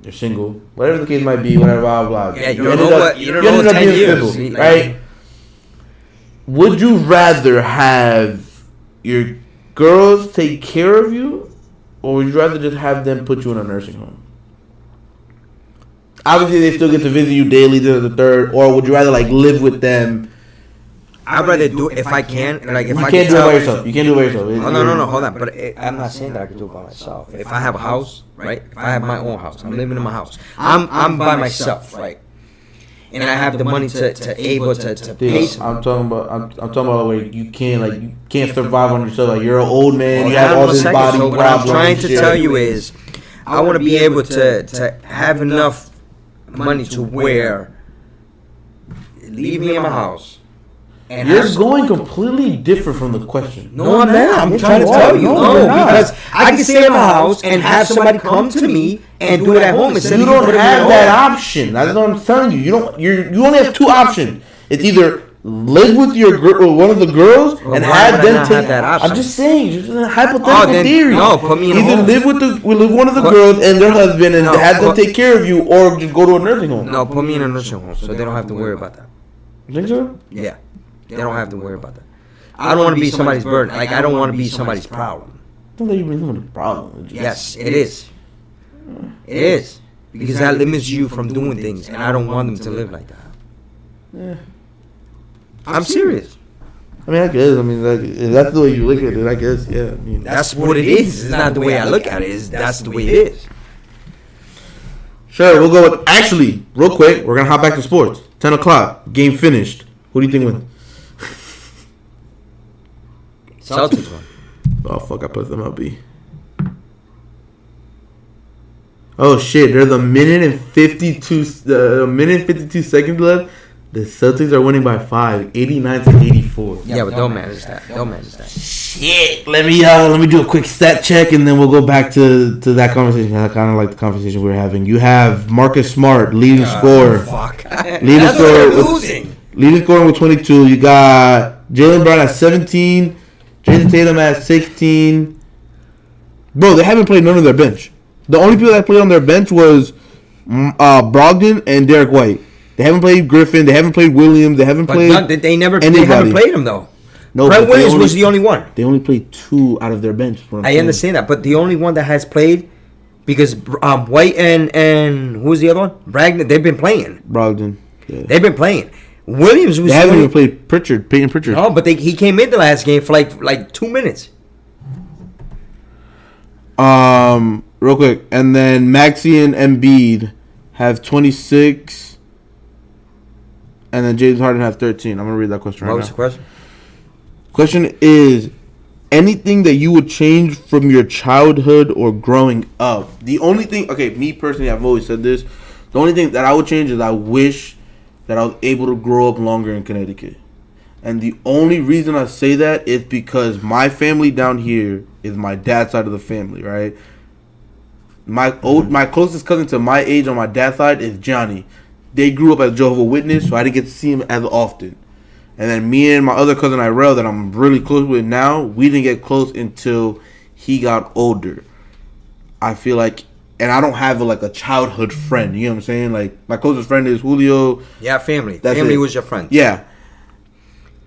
you're single, whatever the case might be, whatever, blah blah. Yeah, you don't know 10 years, right? Would you rather have your girls take care of you, or would you rather just have them put you in a nursing home? Obviously, they still get to visit you daily, the third, or would you rather like live with them? I'd rather do if I can. Like if You I can't can do it tell. by yourself. You can't do it by yourself. Oh, no, hold on. But I'm not saying that I can do it by myself. If I have a house, right? If I have my own house, I'm living in my house. I'm by myself, right? And I have the money to able to pay. I'm talking about where you can't survive on yourself. Like you're an old man, you have Hold all on this a second. body So what problems. I'm trying to and shit. tell you is, I want to be able to have enough money to where leave me in my house. And You're have- going completely different from the question. No, I'm not. I'm trying to tell you. No, because I can stay in my house and have somebody come to me and do it at home instead You of don't putting it have at that home. option. That's what I'm telling you. You only have 2 options. It's either live with your girl, one of the girls, Well, and why have would I them not take. have that option? I'm just saying, just a hypothetical then- theory. no, put me in a Either home. live one of the Put- girls and their husband, and No, have them put- take care of you, or just go to a nursing home. No, put me in a nursing home so they don't have to worry about that. You think so? Yeah, they don't have to worry about that. I don't want to be somebody's burden. Like I don't want to be somebody's problem. I don't think you bring a problem. It's just- Yes, it is. It is because that limits you from doing things, and I don't want them to live like that. Yeah. I'm serious. I mean, I guess. I mean, if that's the way you look at it, I guess. Yeah. I mean, That's what it is. It's not the way I look at it. That's the way it is. sure. We'll go with actually real quick. We're gonna hop back to sports. 10 o'clock. Game finished. Who do you think wins? Celtics won. Oh fuck! I put them up B. Oh shit! There's a minute and 52 seconds left. The Celtics are winning by 5, 89-84. Yeah, but don't manage that. Don't manage that. Shit! Let me do a quick stat check and then we'll go back to that conversation. I kind of like the conversation we were having. You have Marcus Smart leading scorer. Fuck. Leading That's scorer. why they're with- losing. Leading scorer with 22. You got Jalen Brown at 17. Jason Tatum at 16. Bro, they haven't played none of their bench. The only people that played on their bench was Brogdon and Derek White. They haven't played Griffin. They haven't played Williams. They haven't But played. they never. They anybody. haven't played him though. No, Brett but they Williams only- was the only one. They only played 2 out of their bench. is what I'm I saying. understand that, but the only one that has played because White and who's the other one? Bragdon. They've been playing. Brogdon. Yeah. They've been playing. Williams was They the haven't only. even played Peyton Pritchard. No, but he came in the last game for like 2 minutes. Real quick, and then Maxey and Embiid have 26, and then James Harden have 13. I'm gonna read that question What right was now. the question? Question is, anything that you would change from your childhood or growing up? The only thing, okay, me personally, I've always said this. The only thing that I would change is I wish that I was able to grow up longer in Connecticut. And the only reason I say that is because my family down here is my dad's side of the family, right? My closest cousin to my age on my dad's side is Johnny. They grew up as Jehovah's Witness, so I didn't get to see him as often. And then me and my other cousin Irel, that I'm really close with now, we didn't get close until he got older. I feel like, and I don't have a childhood friend. You know what I'm saying? Like my closest friend is Julio. Yeah, family. That's Family it. was your friend. Yeah.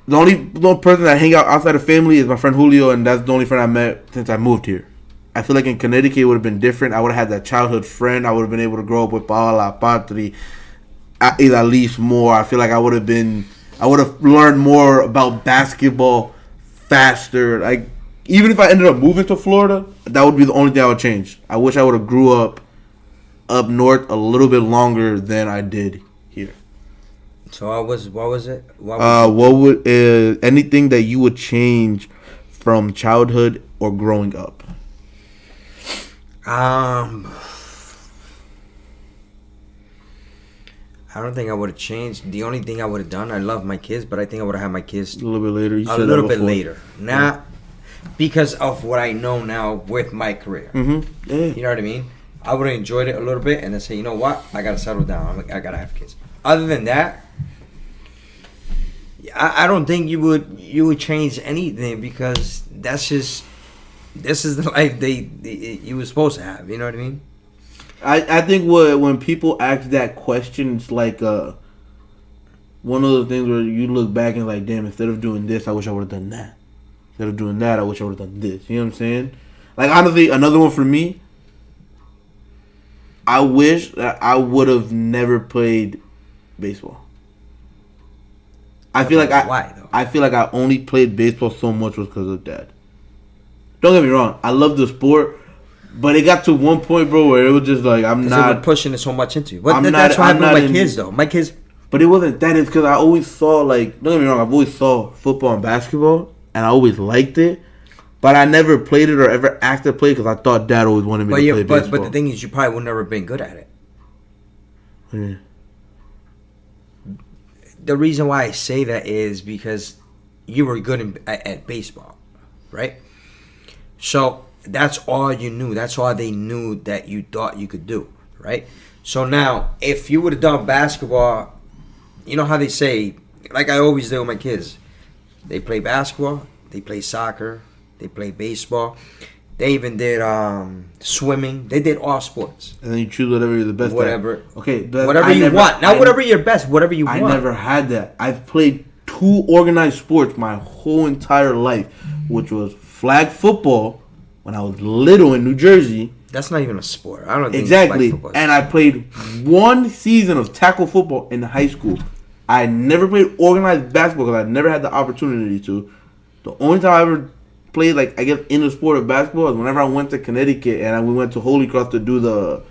The only person that I hang out outside of family is my friend Julio, and that's the only friend I met since I moved here. I feel like in Connecticut it would have been different. I would have had that childhood friend. I would have been able to grow up with Paola, Patri, at least more. I feel like I would have learned more about basketball faster. Like, even if I ended up moving to Florida, that would be the only thing I would change. I wish I would have grew up north a little bit longer than I did here. So what was it? What What would anything that you would change from childhood or growing up? I don't think I would have changed. The only thing I would have done, I love my kids, but I think I would have had my kids A little bit later. You a said that little bit before. later. Not because of what I know now with my career. Yeah. You know what I mean? I would have enjoyed it a little bit and then say, you know what? I gotta settle down. I gotta have kids. Other than that, I don't think you would change anything because this is the life you were supposed to have. You know what I mean? I think when people ask that question, it's like one of those things where you look back and like, damn, instead of doing this, I wish I would have done that. Instead of doing that, I wish I would have done this. You know what I'm saying? Like, honestly, another one for me, I wish that I would have never played baseball. I feel like Why, though? I feel like I only played baseball so much was because of Dad. Don't get me wrong, I love the sport, but it got to one point, bro, where it was just like I'm Because not. they were pushing it so much into you. But I'm that's not- what I'm happened with not my in- kids, though. My kids, But it wasn't that. It's because I always saw, like, don't get me wrong, I've always saw football and basketball, and I always liked it, but I never played it or ever asked to play because I thought Dad always wanted me to play baseball. but the thing is, you probably would never been good at it. Yeah. The reason why I say that is because you were good at baseball, right? So that's all you knew. That's all they knew that you thought you could do, right? So now, if you would have done basketball, you know how they say like I always do with my kids. They play basketball, they play soccer, they play baseball. They even did swimming. They did all sports. And then you choose whatever you're the best Whatever. at. Okay, Whatever you want. Not whatever you're best. Whatever you want. I never had that. I've played 2 organized sports my whole entire life, which was flag football when I was little in New Jersey. That's not even a sport. I don't think Exactly. flag football is- And I played 1 season of tackle football in high school. I never played organized basketball because I never had the opportunity to. The only time I ever played, like, I guess, in the sport of basketball is whenever I went to Connecticut and we went to Holy Cross to do the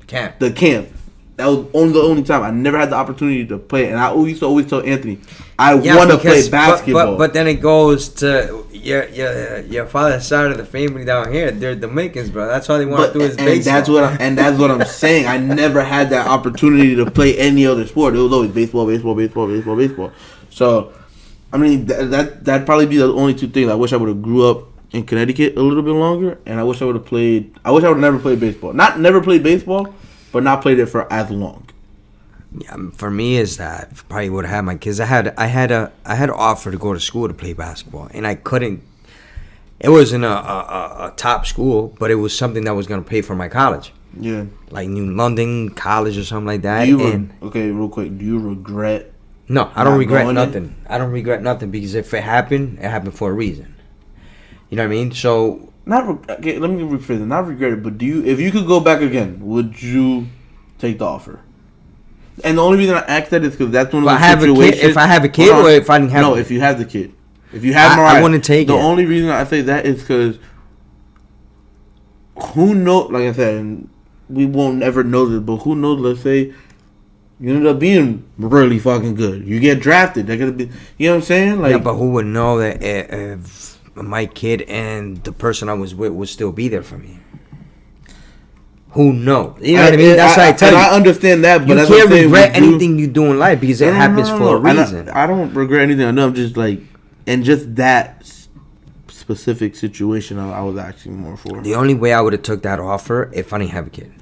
camp. That was the only time. I never had the opportunity to play. And I used to always tell Anthony, I want to play basketball. But then it goes to your father's side of the family down here. They're Dominicans, bro. That's all they want to do is baseball. That's what I'm saying. I never had that opportunity to play any other sport. It was always baseball. So, I mean, that'd probably be the only 2 things. I wish I would have grew up in Connecticut a little bit longer, and I wish I would have played. I wish I would have never played baseball. Not never played baseball, but not played it for as long. Yeah, for me is that probably would have had my kids. I had an offer to go to school to play basketball, and I couldn't. It wasn't a top school, but it was something that was going to pay for my college. Yeah, like New London College or something like that. Okay, real quick, do you regret? No, I don't regret nothing. I don't regret nothing because if it happened for a reason. You know what I mean? So let me rephrase it. Not regret it, but if you could go back again, would you take the offer? And the only reason I ask that is because that's one of the situations. If I have a kid, or if I didn't have. No, if you have the kid, if you have Mariah, I wouldn't take it. The only reason I say that is because who knows? Like I said, and we won't ever know this, but who knows? Let's say you end up being really fucking good. You get drafted. They're gonna be. You know what I'm saying? Like, yeah, but who would know that if my kid and the person I was with would still be there for me? Who knows? You know what I mean? That's why I tell you. I understand that, but you can't regret anything you do in life because it happens for a reason. I don't regret anything. I know. I'm just like, and just that specific situation, I was actually more for. The only way I would have took that offer if I didn't have a kid.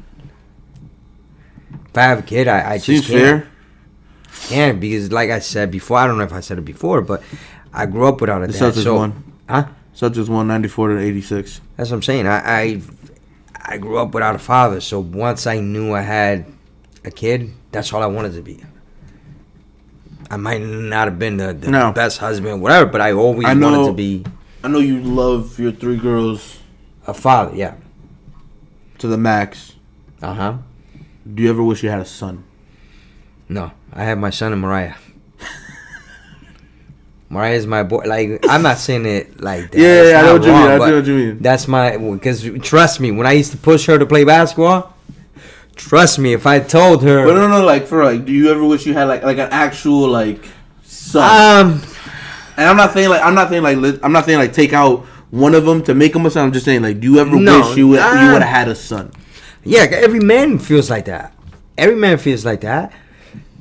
If I have a kid, I just can't. Can't because, like I said before, I don't know if I said it before, but I grew up without a dad. Such as one. Huh? Such as 194 to 86. That's what I'm saying. I grew up without a father, so once I knew I had a kid, that's all I wanted to be. I might not have been the best husband, whatever, but I always wanted to be. I know you love your 3 girls. A father, yeah. To the max. Uh-huh. Do you ever wish you had a son? No. I have my son and Mariah. Mariah's my boy. Like, I'm not saying it like that. Yeah, I know what you mean. That's my... Because, trust me, when I used to push her to play basketball, trust me, if I told her... But no, like, do you ever wish you had, like an actual, like, son? And I'm not saying, like, take out one of them to make him a son. I'm just saying, like, do you ever wish you would have had a son? Yeah, every man feels like that. Every man feels like that.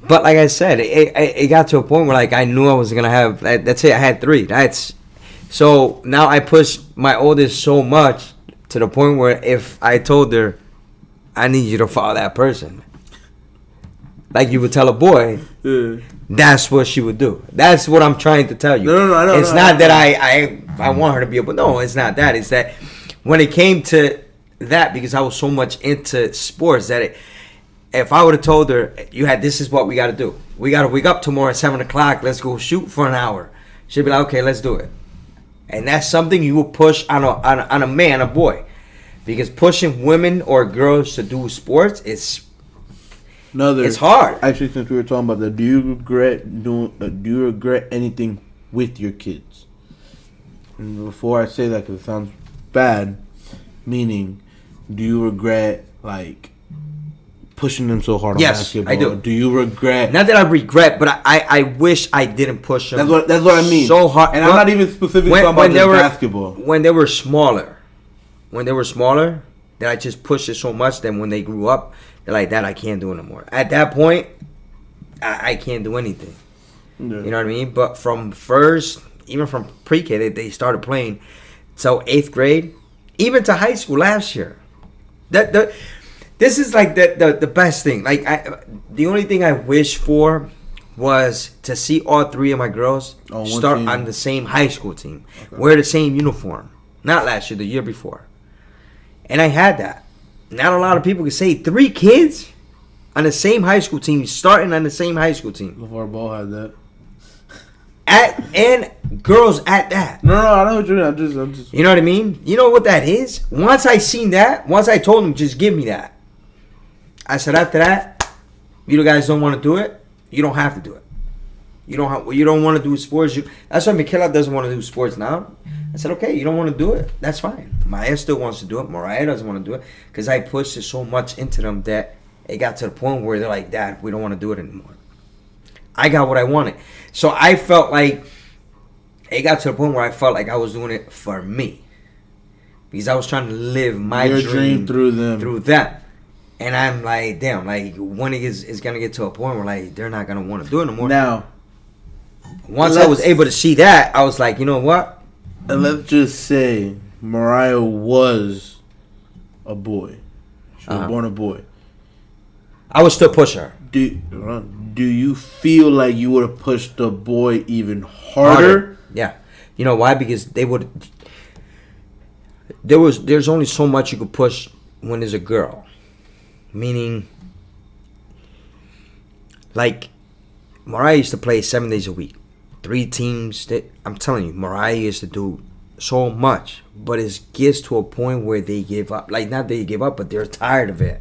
But like I said, it got to a point where like I knew I was gonna have. That's it. I had 3. So now I push my oldest so much to the point where if I told her, I need you to follow that person, like you would tell a boy, that's what she would do. That's what I'm trying to tell you. No, I know. It's not that I want her to be able. No, it's not that. It's that when it came to that, because I was so much into sports that if I would have told her, this is what we got to do. We got to wake up tomorrow at 7 o'clock. Let's go shoot for an hour. She'd be like, okay, let's do it. And that's something you will push on a man, a boy. Because pushing women or girls to do sports, it's hard. Actually, since we were talking about that, do you regret anything with your kids? And before I say that, because it sounds bad, meaning, do you regret, like, pushing them so hard on basketball? I do. Do you regret? Not that I regret, but I wish I didn't push them. That's what I mean. So hard, and I'm not even specifically talking about just basketball. When they were smaller, that I just pushed it so much. Then when they grew up, they're like, "That I can't do anymore." At that point, I can't do anything. Yeah. You know what I mean? But from even from pre-K, they started playing. So 8th grade, even to high school last year. This is like the best thing. Like the only thing I wish for was to see all three of my girls On one start team. on the same high school team, wear the same uniform. Not last year, the year before. And I had that. Not a lot of people can say 3 kids on the same high school team, starting on the same high school team. LeVar Ball had that. And girls at that. No, I know what you're doing. I'm just. You know what I mean? You know what that is? Once I seen that, once I told them, just give me that. I said, after that, you guys don't want to do it, you don't have to do it. You don't want to do sports. That's why Michaela doesn't want to do sports now. I said, okay, you don't want to do it. That's fine. Maya still wants to do it. Mariah doesn't want to do it. Because I pushed it so much into them that it got to the point where they're like, Dad, we don't want to do it anymore. I got what I wanted. So I felt like it got to the point where I felt like I was doing it for me. Because I was trying to live my Your dream through them. Through them. And I'm like, damn, like when it's going to get to a point where like they're not going to want to do it anymore. Now, once I was able to see that, I was like, you know what? and let's just say Mariah was a boy. She was born a boy. I would still push her. Do you feel like you would have pushed the boy even harder? Yeah. You know why? Because they would. There's only so much you could push when there's a girl. Meaning, like, Mariah used to play 7 days a week. 3 teams. I'm telling you, Mariah used to do so much. But it gets to a point where they give up. Like, not they give up, but they're tired of it.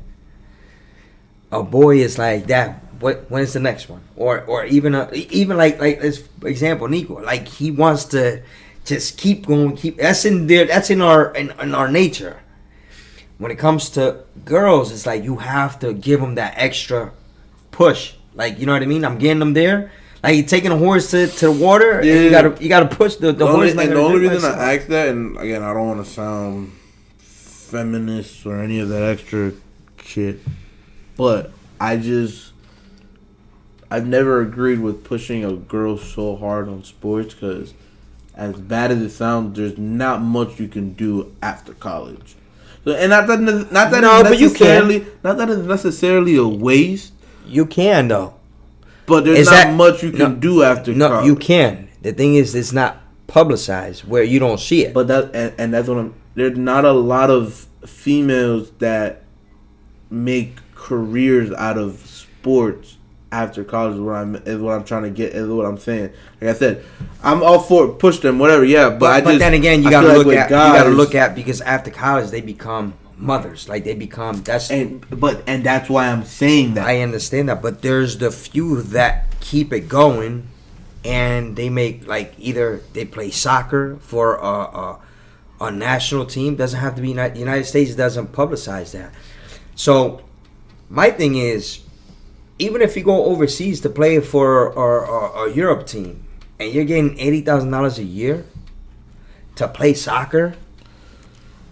A boy is like that. When is the next one? Or even like this example, Nico. Like, he wants to just keep going. That's in there. That's in our nature. When it comes to girls, it's like you have to give them that extra push. Like, you know what I mean? I'm getting them there. Like, you're taking a horse to the water, Yeah. and you gotta push the horse. And the only reason I ask that, and again, I don't want to sound feminist or any of that extra shit, but I've never agreed with pushing a girl so hard on sports because, as bad as it sounds, there's not much you can do after college. So, and not that it's necessarily a waste. You can though. But there's not much you can do after college. No, you can. The thing is, it's not publicized where you don't see it. But that's what there's not a lot of females that make careers out of sports after college is what I'm trying to get, is what I'm saying. Like I said, I'm all for it, push them, whatever, yeah. But then again, you gotta look at because after college they become mothers. Like, they become and that's why I'm saying that. I understand that, but there's the few that keep it going, and they make, like, either they play soccer for a national team. Doesn't have to be the United States doesn't publicize that. So my thing is, even if you go overseas to play for a Europe team, and you're getting $80,000 a year to play soccer.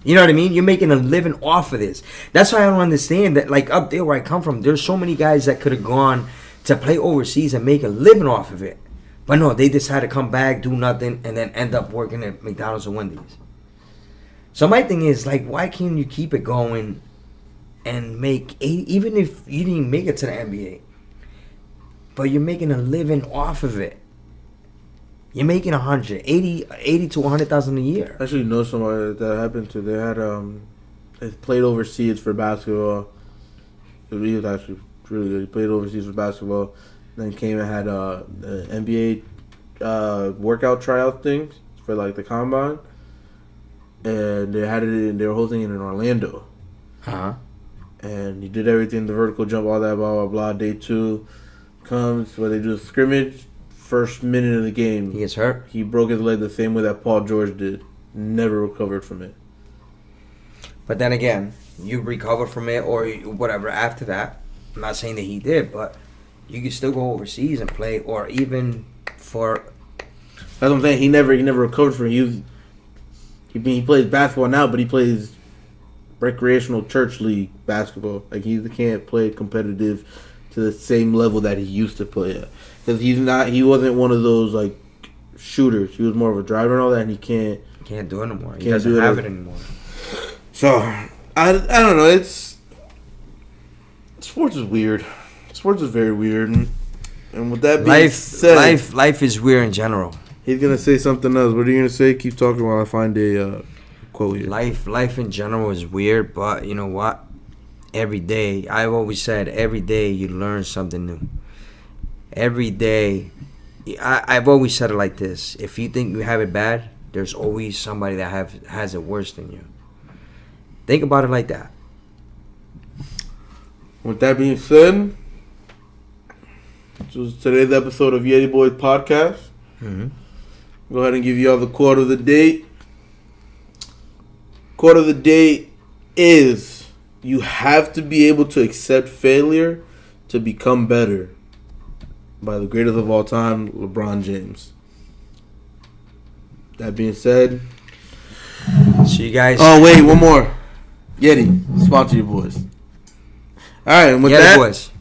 You know what I mean? You're making a living off of this. That's why I don't understand that, like, up there where I come from, there's so many guys that could have gone to play overseas and make a living off of it. But no, they decided to come back, do nothing, and then end up working at McDonald's or Wendy's. So my thing is, like, why can't you keep it going and make, even if you didn't make it to the NBA, but you're making a living off of it. You're making $80 to $100,000 a year. I actually know somebody that happened to. They had they played overseas for basketball. He was actually really good. He played overseas for basketball, then came and had NBA workout tryout things for like the combine, and they had it. They were holding it in Orlando. And he did everything, the vertical jump, all that, blah blah blah. Day 2 comes where they do the scrimmage. First minute of the game, He gets hurt. He broke his leg the same way that Paul George did. Never recovered from it. But then again, you recover from it or whatever after that. I'm not saying that he did, but you can still go overseas and play, or even for. That's what I'm saying. He never recovered from it. He plays basketball now, but he plays recreational church league basketball. Like, he can't play competitive to the same level that he used to play at. Because he wasn't one of those, like, shooters. He was more of a driver and all that, and he can't do it anymore. He can't doesn't do have it anymore. So, I don't know. Sports is weird. Sports is very weird. And And with that being said, life is weird in general. he's gonna say something else. What are you gonna say? Keep talking while I find a quote here. Life in general is weird, but you know what? Every day, I've always said, every day you learn something new. Every day, I've always said it like this: if you think you have it bad, there's always somebody that has it worse than you. Think about it like that. With that being said, this was today's episode of Yeti Boys Podcast. Mm-hmm. Go ahead and give you all the quote of the day. Quote of the day is, you have to be able to accept failure to become better. By the greatest of all time, LeBron James. That being said. So you guys. Oh, wait, one more. Yeti, sponsor your boys. All right, and with Yeti that. Boys.